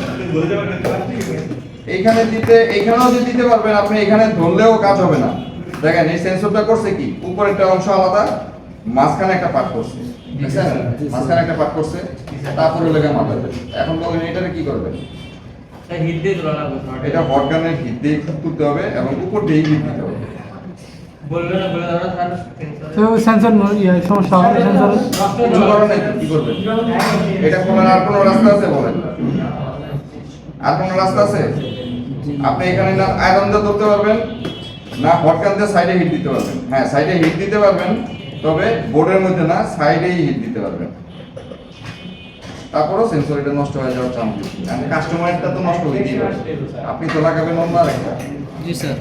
এইখানে দিতে, এইখানেও যদি দিতে পারবেন আপনি, এখানে ধরলেও কাজ হবে না। দেখেন এই সেন্সরটা করছে কি, উপরে একটা অংশ আলাদা, মাঝখানে একটা পার্ট করছে, দেখছেন মাঝখানে একটা পার্ট করছে, তারপরে লেগে মাথা। এখন বলেন এটারে কি করবেন, হিট দিয়ে ধরা লাগবে, এটা হটগানের হিট দিয়ে তুলতে হবে এবং উপর দিয়ে হিট দিতে হবে। বলবে না, বলে দাও স্যার তো সেন্সর সমস্যা হবে, সেন্সর কিছু করার নাই, কি করবেন, এটা খোলার আর কোনো রাস্তা আছে বলেন, আর কোনো রাস্তা আছে? আপনি এখানে না আয়রন দিয়ে ধরতে পারবেন, না হটগান দিয়ে সাইডে হিট দিতে পারবেন। হ্যাঁ, সাইডে হিট দিতে পারবেন, তবে বোর্ডের মধ্যে না, সাইডেই হিট দিতে পারবেন। তারপরও সেন্সর এটা নষ্ট হয়ে যাওয়ার চান্স বেশি। মানে কাস্টমারটা তো নষ্ট হইতেই পারে, আপনি তো লাগাবেন অন্য আরেকটা। জি স্যার।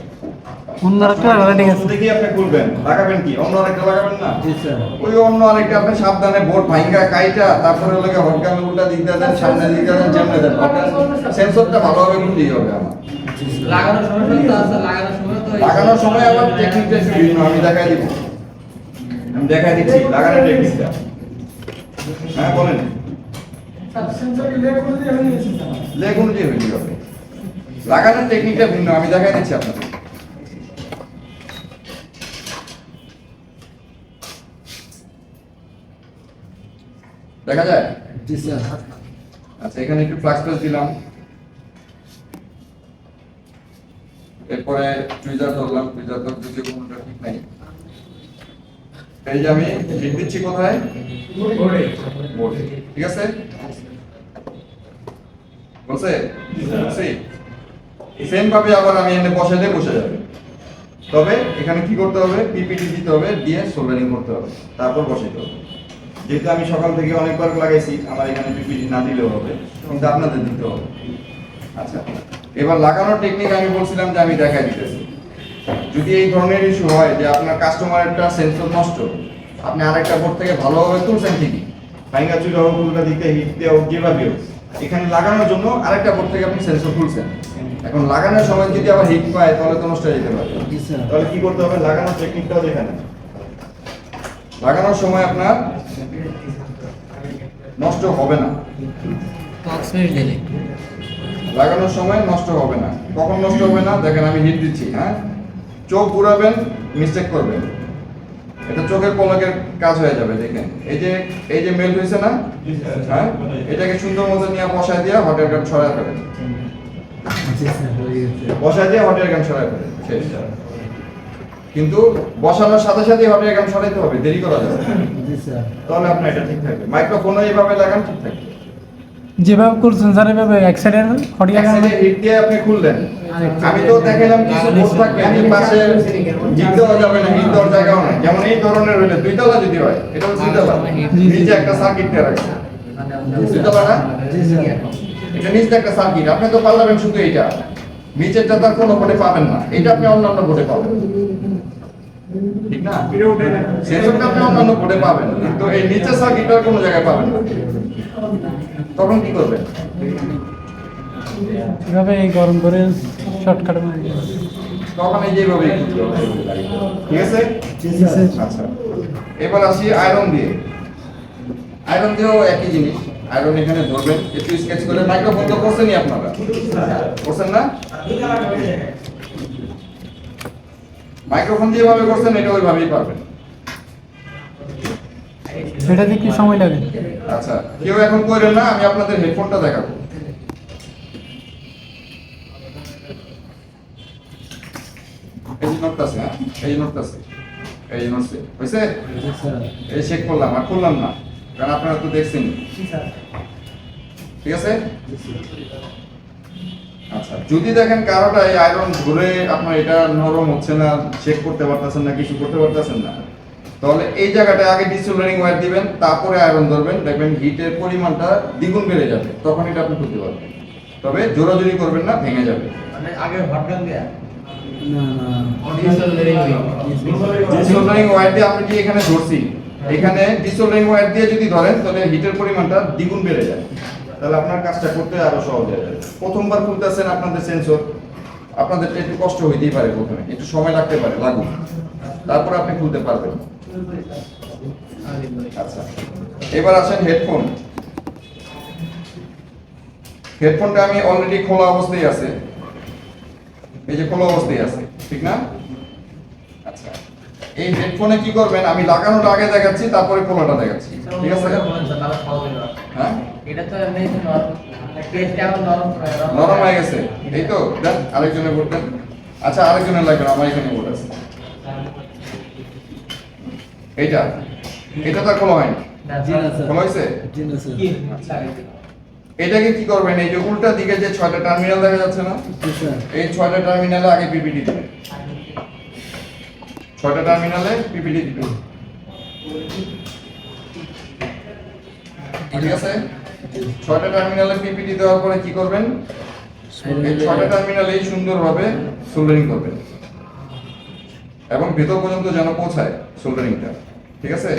অন্য একটা ঠিক আছে। দেখি আপনি খুলবেন, লাগাবেন কি অন্য আরেকটা লাগাবেন না? জি স্যার। ওই অন্য আরেকটা আপনি সাবধানে বোর্ড ভাঙা কাইটা তারপরে লাগে হটগান উল্টা দিতে দেন, সামনে দিতে দেন, যেমনে দেন, সেন্সরটা ভালোভাবে খুলতেই হবে আমার। লাগানোর সময় তো আছে, লাগানোর সময় আবার টেকনিকটা একটু ভিন্ন, আমি দেখাই দিব, আমি দেখাই দিচ্ছি লাগানোর টেকনিকটা। হ্যাঁ বলেন। লেগ অনুযায়ী হয়ে যাবে, লাগানোর টেকনিকটা ভিন্ন, আমি দেখাই দিচ্ছি আপনাদের। দেখা যায়? জি স্যার। আচ্ছা, এখানে একটু ফ্লাক্স পেজ দিলাম, এরপরে টুইজার ধরলাম, টুইজার ধরতে যে কোনটা ঠিক নাই। এই যে আমি হিট দিচ্ছি কোথায়? বোর্ডে। ঠিক আছে? বলছে? বলছি? সেম ভাবে আবার আমি এনে বসাইলে বসে যাবে। তবে এখানে কি করতে হবে? পিপিটি দিতে হবে, দিয়ে সোল্ডারিং করতে হবে, তারপর বসাইতে হবে। যেহেতু আমি সকাল থেকে অনেকবার লাগাইছি, আমার এখানে পিপিটি না দিলেও হবে, কিন্তু আপনাদের দিতে হবে। আচ্ছা, এবার লাগানোর টেকনিক আমি বলছিলাম যে আমি দেখাই দিতেছি। যদি এই ধরনের ইস্যু হয় যে আপনার কাস্টমারেরটা সেন্সর নষ্ট, আপনি আরেকটা বোর্ড থেকে ভালোভাবে তুলছেন ঠিকই, ভাইঙ্গা চুলা হোক, উল্টা দিকে হিট দেওয়া হোক, যেভাবে হোক, এখানে লাগানোর জন্য আরেকটা বোর্ড থেকে আপনি সেন্সর তুলছেন। এখন লাগানোর সময় যদি আবার হিট পায় তাহলে তো নষ্ট হয়ে যেতে পারে। জি স্যার। তাহলে কি করতে হবে? লাগানোর টেকনিকটাও দেখেন। লাগানোর সময় আপনার নষ্ট হবে না, কক্সমেট দিলে লাগানোর সময় নষ্ট হবে না। কখন নষ্ট হবে না? দেখেন আমি হিট দিচ্ছি, হ্যাঁ, চোখ ঘুরাবেন, মিস্টেক করবেন, এটা চোখের পলকের কাজ হয়ে যাবে। দেখেন এই যে মেল্ট হয়েছে না, হ্যাঁ, এটাকে সুন্দর মতো নিয়ে বসায় দিয়ে হট এয়ার গান ছড়ায় ফেলেন, জি স্যার হয়ে গেছে। বসায় দিয়ে হট এয়ার গান ছড়ায় ফেলেন, শেষ। কিন্তু বসানোর সাথে সাথে হট এয়ার গান ছড়াইতে হবে, দেরি করা যাবে না। জি স্যার। তাহলে আপনার এটা ঠিক থাকবে। মাইক্রোফোনও এইভাবে লাগান, ঠিক থাকবে। যেভাবে করছেন স্যার এভাবে এক সাইডের হটিয়া একসাথে হিট দিয়ে আপনি খুললেন। আমি তো দেখালাম কিছু বোর্ড থাকবে, এই পাশে হিট দেওয়া যাবে না, হিট দেওয়ার জায়গাও নাই। যেমন এই ধরনের হইলে 2 তলা যদি হয়, এটা হচ্ছে 2 তলা, নিচে একটা সার্কিট দেওয়া আছে, 2 তলা না? জি স্যার। এটা নিচে একটা সার্কিট, আপনি তো পাল্টাবেন শুধু এইটা, নিচেরটা তার কোনো বোর্ডে পাবেন না, এটা আপনি অন্যান্য বোর্ডে পাবেন, ঠিক না? সেসবটা আপনি অন্যান্য বোর্ডে পাবেন, কিন্তু এই নিচের সার্কিটটা কোনো জায়গায় পাবেন না। তখন কি করবেন? এভাবে গরম করে শর্টকাট মারি দিবেন। তখন এই যেভাবে করতে হবে, ঠিক আছে? জি স্যার। আচ্ছা, এবার আসি আয়রন দিয়ে। আয়রন দিয়েও একই জিনিস, আয়রন এখানে ধরবেন, একটু স্কেচ করে। মাইক্রোফোন তো করছেনই আপনারা, করছেন না? মাইক্রোফোন যেভাবে করছেন এটা ওইভাবেই পারবেন। এটাতে কি সময় লাগে? আচ্ছা, কেউ এখন করেন না, আমি আপনাদের হেডফোনটা দেখাবো। এই যে নোটটা আছে, হ্যাঁ, এই যে নোটটা আছে, এই যে নোটছে হয়েছে, জি স্যার। এই চেক করলাম আর খুললাম না, কারণ আপনারা তো দেখছেন, ঠিক আছে? আচ্ছা, যদি দেখেন কারোটা এই আয়রন ঘুরে আপনার এটা নরম হচ্ছে না, চেক করতে পারতেছেন না, কিছু করতে পারতেছেন না, তাহলে এই জায়গাটায় আগে ডিসোল্ডারিং ওয়্যার দিবেন, তারপরে আয়রন ধরবেন, দেখবেন হিটের পরিমাণটা দ্বিগুণ বেড়ে যাবে, তখন এটা আপনি খুলতে পারবেন। তবে জোরাজোরি করবেন না, ভেঙে যাবে। মানে আগে হটগান দেয়া না না ডিসোল্ডারিং ডিসোল্ডারিং ওয়্যার দিয়ে আপনি কি এখানে ধরছি, এখানে ডিসোল্ডারিং ওয়্যার দিয়ে যদি ধরেন তাহলে হিটের পরিমাণটা দ্বিগুণ বেড়ে যায়, তাহলে আপনার কাজটা করতে আরো সহজ হয়ে যাবে। প্রথমবার খুলতেছেন আপনাদের সেন্সর, আপনাদের একটু কষ্ট হইতেই পারে, প্রথমে একটু সময় লাগতে পারে, লাগুক, তারপর আপনি খুলতে পারবেন। আচ্ছা, এবার আসেন হেডফোন। হেডফোনটা আমি অলরেডি খোলা অবস্থায় আছে, এই যে খোলা অবস্থায় আছে, ঠিক না? আচ্ছা, এই হেডফোনে কি করবেন? আমি লাগানোটা আগে দেখাচ্ছি, তারপরে খোলাটা দেখাচ্ছি, ঠিক আছে? হ্যাঁ, এটা তো এমনি নরম, টেস্টটা নরম নরম হয়ে গেছে, এই তো দেন আরেকজনের বোর্ড দেন। আচ্ছা, আরেকজনের লাগবে না, আমার এখানে বোর্ড আছে। এইটা তো খোলা হয়নি, জি না স্যার। খোলা হয়েছে? জি না স্যার। কি এটাকে কি করবেন? এই যে উল্টা দিকে যে 6টা টার্মিনাল দেখা যাচ্ছে না, জি স্যার। এই 6টা টার্মিনালে আগে পিপিটি দিবেন, 6টা টার্মিনালে পিপিটি দিবেন, ঠিক আছে? 6টা টার্মিনালে পিপিটি দেওয়ার পরে কি করবেন? এই 6টা টার্মিনালেই সুন্দরভাবে সোল্ডারিং করবেন এবং ভেতর পর্যন্ত যেন পৌঁছায় সোল্ডারিংটা। ঠিক আছে?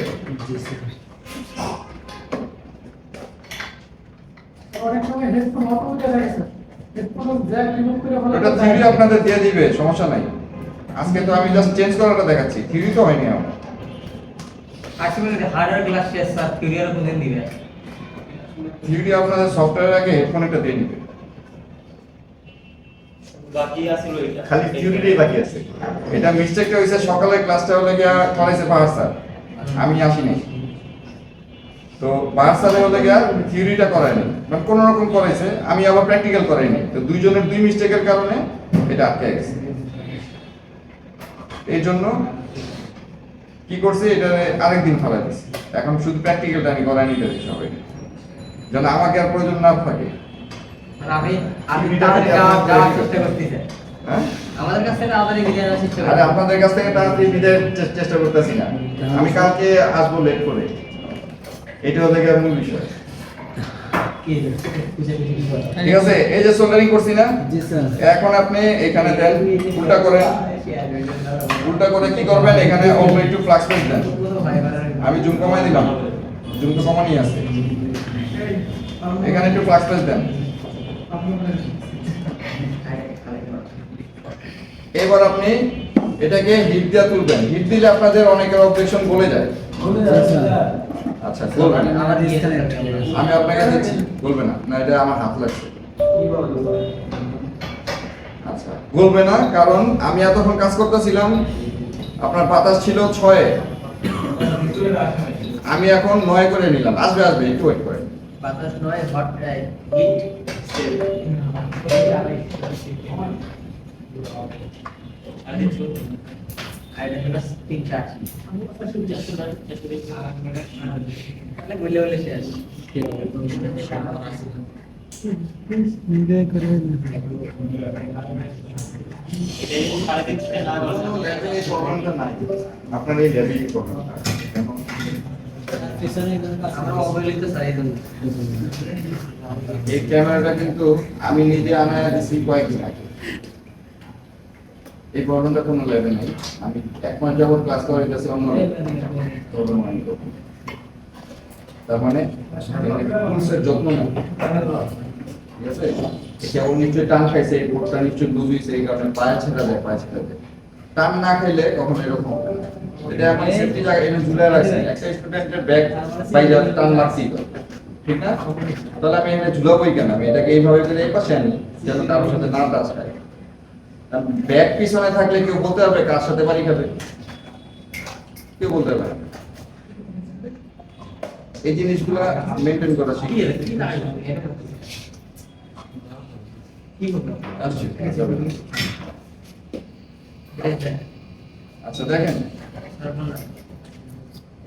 অনেক সময় হেডফোন অটো দেখা গেছে, হেডফোন জ্যাক রিমুভ করে ফেলা ওটা থিওরি আপনাদের দিয়ে দিবে, সমস্যা নাই। আজকে তো আমি জাস্ট চেঞ্জ করাটা দেখাচ্ছি, থিওরি তো হয়নি আমার। আজকে হার্ডওয়্যার ক্লাস শেষ স্যার, থিওরি আর কোনদিন দিবে? থিওরি আপনাদের সফটওয়্যার আগে হেডফোন একটা দিয়ে নিবে, বাকি আছে ওইটা খালি থিওরিটাই বাকি আছে। এটা মিস্টেকটা হইছে সকালে ক্লাসটা হলে গিয়া করাইছে বাহার স্যার, আমি আসি নাই। তো বাহার স্যারে হলে গিয়া থিওরিটা করায়নি, মানে কোনো রকম করাইছে, আমি আবার প্র্যাকটিক্যাল করাইনি। তো দুইজনের দুই মিস্টেকের কারণে এটা আটকে গেছে। এই জন্য কি করছি, এটা আরেকদিন ফেলা দিচ্ছি। এখন শুধু প্র্যাকটিক্যালটা আমি করাই নিতে দিই সবাই, যেন আমাকে আর প্রয়োজন না থাকে। আর আমি তাড়াতাড়ি যাওয়ার চেষ্টা করতেছি। হ্যাঁ, আমাদের কাছে তাড়াতাড়ি বিদায় নেওয়ার চেষ্টা আরে করতেছি। আপনাদের কাছ থেকে তাড়াতাড়ি বিদায়ের চেষ্টা করতেছি না, আমি কালকে আসবো লেট করে। এটা হলো গিয়ে মূল বিষয়। ঠিক আছে, এই যে সোল্ডারিং করছি না, জি স্যার। এখন আপনি এখানে দেন, উল্টা করে কি করবেন, এখানে অল্প একটু ফ্লাক্স পেজ দেন। আমি জুম কমাই দিলাম, জুম তো কমানি আছে, এখানে একটু ফ্লাক্স পেজ দেন। এবার আপনি এটাকে হিট দিয়ে তুলবেন। হিট দিলে আপনাদের অনেকের অবজেকশন বলে যায়। আচ্ছা, বলবেন, আমার ডিসকানেক্ট আমি আপনাকে দিচ্ছি, বলবে না, না এটা আমার হাত লাগছে। আচ্ছা, বলবে না, কারণ আমি এতক্ষণ কাজ করতেছিলাম, আপনার বাতাস ছিল 6-এ, আমি এখন 9 করে নিলাম। আসবে একটু ওয়েট করেন। বাতাস নয়, হট হিট বলে বলে শেষ। নিজে করে আপনার এই ল্যাবে এই প্রবলেমটা আমরা অবহেলিত সাইজ এই ক্যামেরাটা কিন্তু আমি নিজে আনায় দিছি কয়েকদিন আগে। এই প্রবলেমটা কোনো ল্যাবে নাই, আমি 1 মাস যাবত ক্লাস করাইতেছি অন্য প্রবলেম আমি করব। তার মানে পুলিশের যত্ন নেই, ঠিক আছে? এটা ও নিশ্চয়ই টান খাইছে, এই বোর্ডটা নিশ্চয়ই লুজ হয়েছে, এই কারণে পায়ে ছেড়া দেয়। টান না খাইলে কখনো এরকম হবে না। এটা এখন সেফটি জায়গা এনে ঝুলে রাখছে, একটা স্টুডেন্টের ব্যাগ বাইরে টান লাগছেই তো, ঠিক না? তাহলে আমি এখানে ঝুলাবোই কেন? আমি এটাকে এইভাবে করে এই পাশে আনি যেন কারোর সাথে না টাচ খায়। ব্যাগ পিছনে থাকলে কেউ বলতে পারবে কার সাথে বাড়ি খাবে? কেউ বলতে পারবে না। এই জিনিসগুলো মেনটেন করা শিখি। আচ্ছা দেখেন,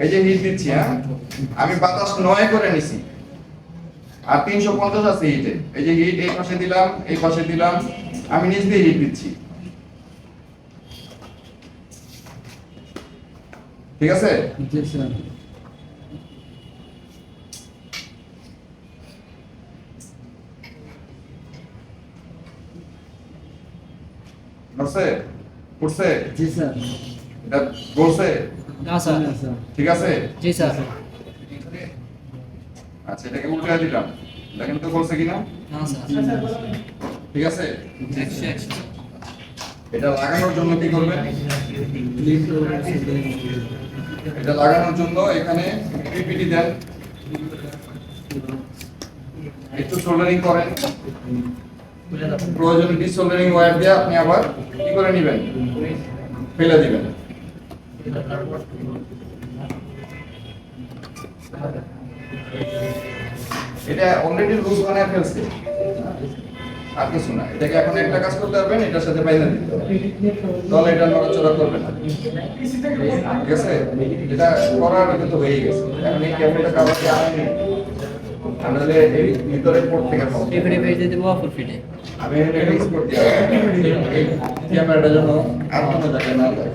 এই যে হিট দিচ্ছি, হ্যাঁ আমি বাতাস 9 করে নিছি, আর 350 আছে হিটে। এই যে হিট এই পাশে দিলাম, এই পাশে দিলাম, আমি নিচ দিয়ে হিট দিচ্ছি। ঠিক আছে? জি স্যার। নড়ছে? উঠছে? জি স্যার। এটা বলছে? না স্যার। না স্যার। ঠিক আছে? জি স্যার। আচ্ছা, এটাকে উল্টে দিলাম, দেখেন তো বলছে কিনা। না স্যার। ঠিক আছে? এটা লাগানোর জন্য কি করবেন? এটা লাগানোর জন্য এখানে পিপিটি দেন, একটু সোল্ডারিং করেন, প্রয়োজনে ডিসোল্ডারিং ওয়্যার দিয়ে আপনি আবার কি করে নেবেন, ফেলে দিবেন। এটা অলরেডি লুজ বানায় ফেলছে, আর কিছু না। এটাকে এখন একটা কাজ করতে পারবেন, এটার সাথে বাইরে দিতে হবে, তাহলে এটা নড়াচড়া করবে না। ঠিক আছে? এটা করার কিন্তু হয়ে গেছে। এখন এই ক্যামেরাটা কাভারকে আনেনি, আনলে এই ভিতরে পোর্ট থেকে পাবো। আমি এটা এক্সপোর্ট দিয়ে এই ক্যামেরাটা যেন আর কোনো জায়গায় না যায়।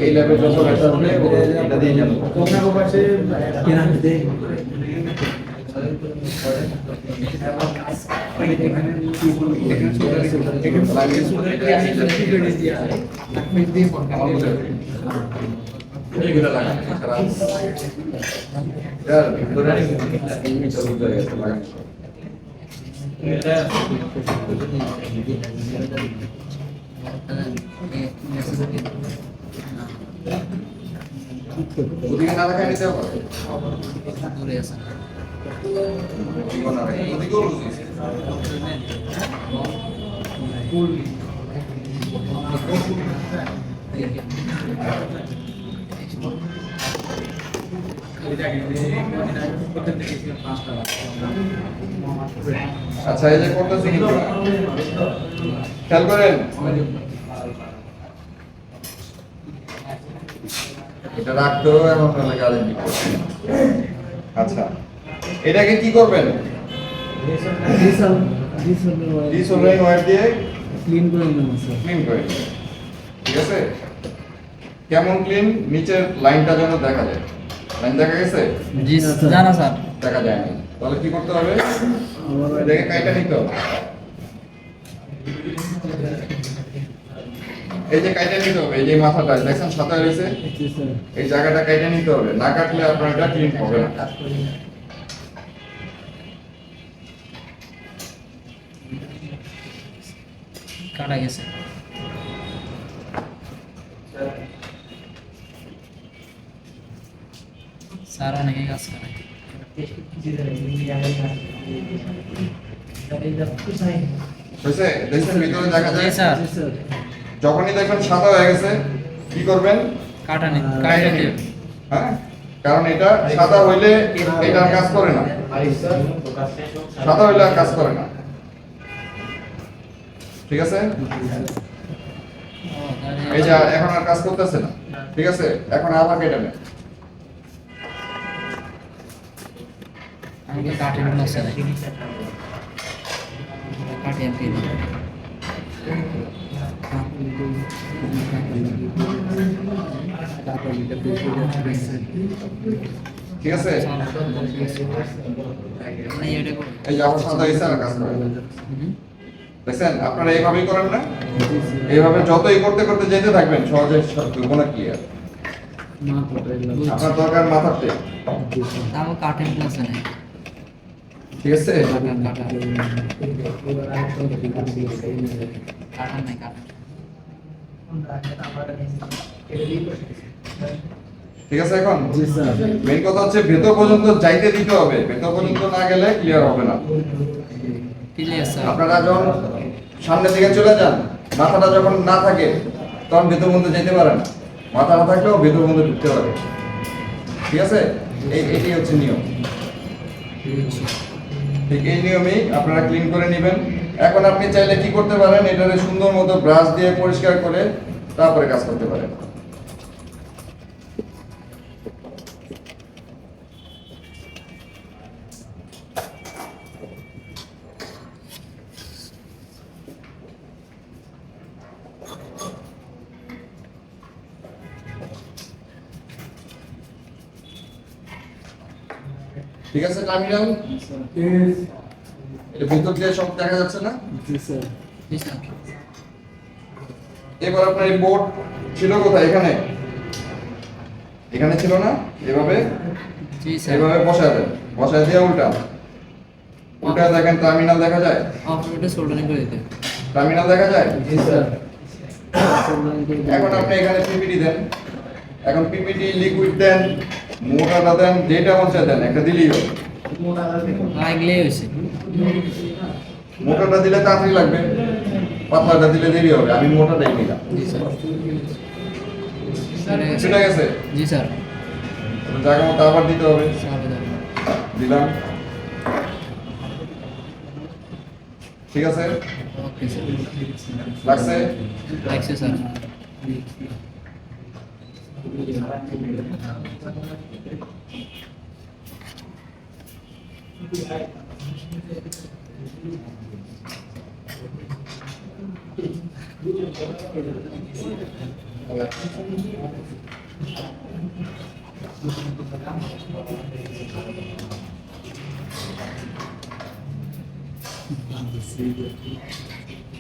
এই ল্যাবে যত ব্যবসা হবে এটা দিয়ে যাবো। কেন দে এখানে কি বলবো, এখানে এগুলো লাগানো ছাড়া এটার ভিতরে চালু হয়ে গেছে লাগানো। ওদিকে না রাখা নিতে হবে দূরে আছে ওদিকেও না রাখা, ওদিকেও লুজ হয়েছে। আচ্ছা এই যে করতেছি কিন্তু খেয়াল করেন, এটা রাখতেও এমন হলে গাড়ি দিতে। আচ্ছা এটাকে কি করবেন? ডিসোলডারিং ওয়্যার দিয়ে ক্লিন করে নিলাম স্যার। ক্লিন করে নেবেন। ঠিক আছে, কেমন ক্লিন? নিচের লাইনটা যেন দেখা যায়। লাইন দেখা গেছে? জি জানা স্যার দেখা যায়নি, তাহলে কি করতে হবে? এটাকে কাইটা নিতে হবে। এই যে কাইটা নিতে হবে, এই যে মাথাটা দেখছেন সাদা হয়েছে, এই জায়গাটা কাইটা নিতে হবে, না কাটলে আপনার এটা ক্লিন হবে না। কাটা গেছে স্যার অনেকে কাজ করে হয়েছে? দেখছেন ভিতরে দেখা জি যায়? স্যার যখনই দেখবেন সাদা হয়ে গেছে কি করবেন? কাটা নি কাটা নি হ্যাঁ, কারণ এটা সাদা হইলে এটা আর কাজ করে না, সাদা হইলে আর কাজ করে না। ঠিক আছে, এই যে এখন আর কাজ করতেছে না। ঠিক আছে, এখন আবার কেটে নেন। আমাকে কাটে না স্যার কাটে এমপি না ঠিক আছে, মানে এটা করো এই যে আবার সাদা হয়েছে আর কাজ করে না। দেখছেন আপনারা এইভাবেই করেন না? এইভাবে যতই করতে করতে যেতে থাকবেন সহজে কোনো কি আর আপনার দরকার মাথার তেল। আমার কাটে প্লাস নাই ঠিক আছে, কাটা কাটা নাই কাটা ঠিক আছে। এখন জি স্যার। মেইন কথা হচ্ছে ভেতর পর্যন্ত যাইতে দিতে হবে, ভেতর পর্যন্ত না গেলে ক্লিয়ার হবে না। ক্লিয়ার স্যার আপনারা যখন সামনের দিকে চলে যান, মাথাটা যখন না থাকে তখন ভেতর পর্যন্ত যেতে পারে না, মাথা না থাকলেও ভেতর পর্যন্ত ঢুকতে পারে। ঠিক আছে, এটি হচ্ছে নিয়ম। ঠিক এই নিয়মেই আপনারা ক্লিন করে নেবেন। এখন আপনি চাইলে কি করতে পারেন, এটারে সুন্দর মতো ব্রাশ দিয়ে পরিষ্কার করে তারপরে কাজ করতে পারেন। ঠিক আছে, টার্মিনাল এটা ভিতর দিয়ে সব দেখা যাচ্ছে না? জি স্যার। জি স্যার এবার আপনার এই বোর্ড ছিল কোথায়? এখানে, এখানে ছিল না? এভাবে জি স্যার এভাবে বসাবেন, বসায় দিয়ে উল্টা উল্টা দেখেন টার্মিনাল দেখা যায়? অপারেটর সোল্ডারিং করে দিতে টার্মিনাল দেখা যায়? জি স্যার। এখন আপনি এখানে পিপিটি দেন। এখন পিপিটি লিকুইড দেন, মোটাটা দেন, যেটা মন চায় দেন, একটা দিলেই হবে। লাগলে হয়েছে মোটাটা দিলে তাড়াতাড়ি লাগবে, পাতলাটা দিলে দেরি হবে। আমি মোটাটাই নিলাম। জি স্যার স্যার সেটা গেছে, জি স্যার জায়গা মতো আবার দিতে হবে। স্যার দিলাম, ঠিক আছে, ওকে স্যার লাগছে? লাগছে স্যার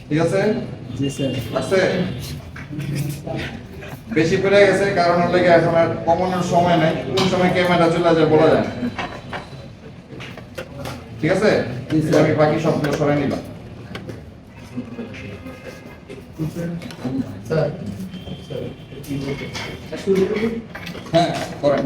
ঠিক আছে? জি স্যার। আছে? বেশি পড়ে গেছে কারণ হলে কি এখন আর কমানোর সময় নাই, কোন সময় ক্যামেরা চলে যায় বলা যায় না। ঠিক আছে? আমি বাকি সবগুলো সরাই নিলাম। স্যার স্যার কি বলতে হ্যাঁ, করেন।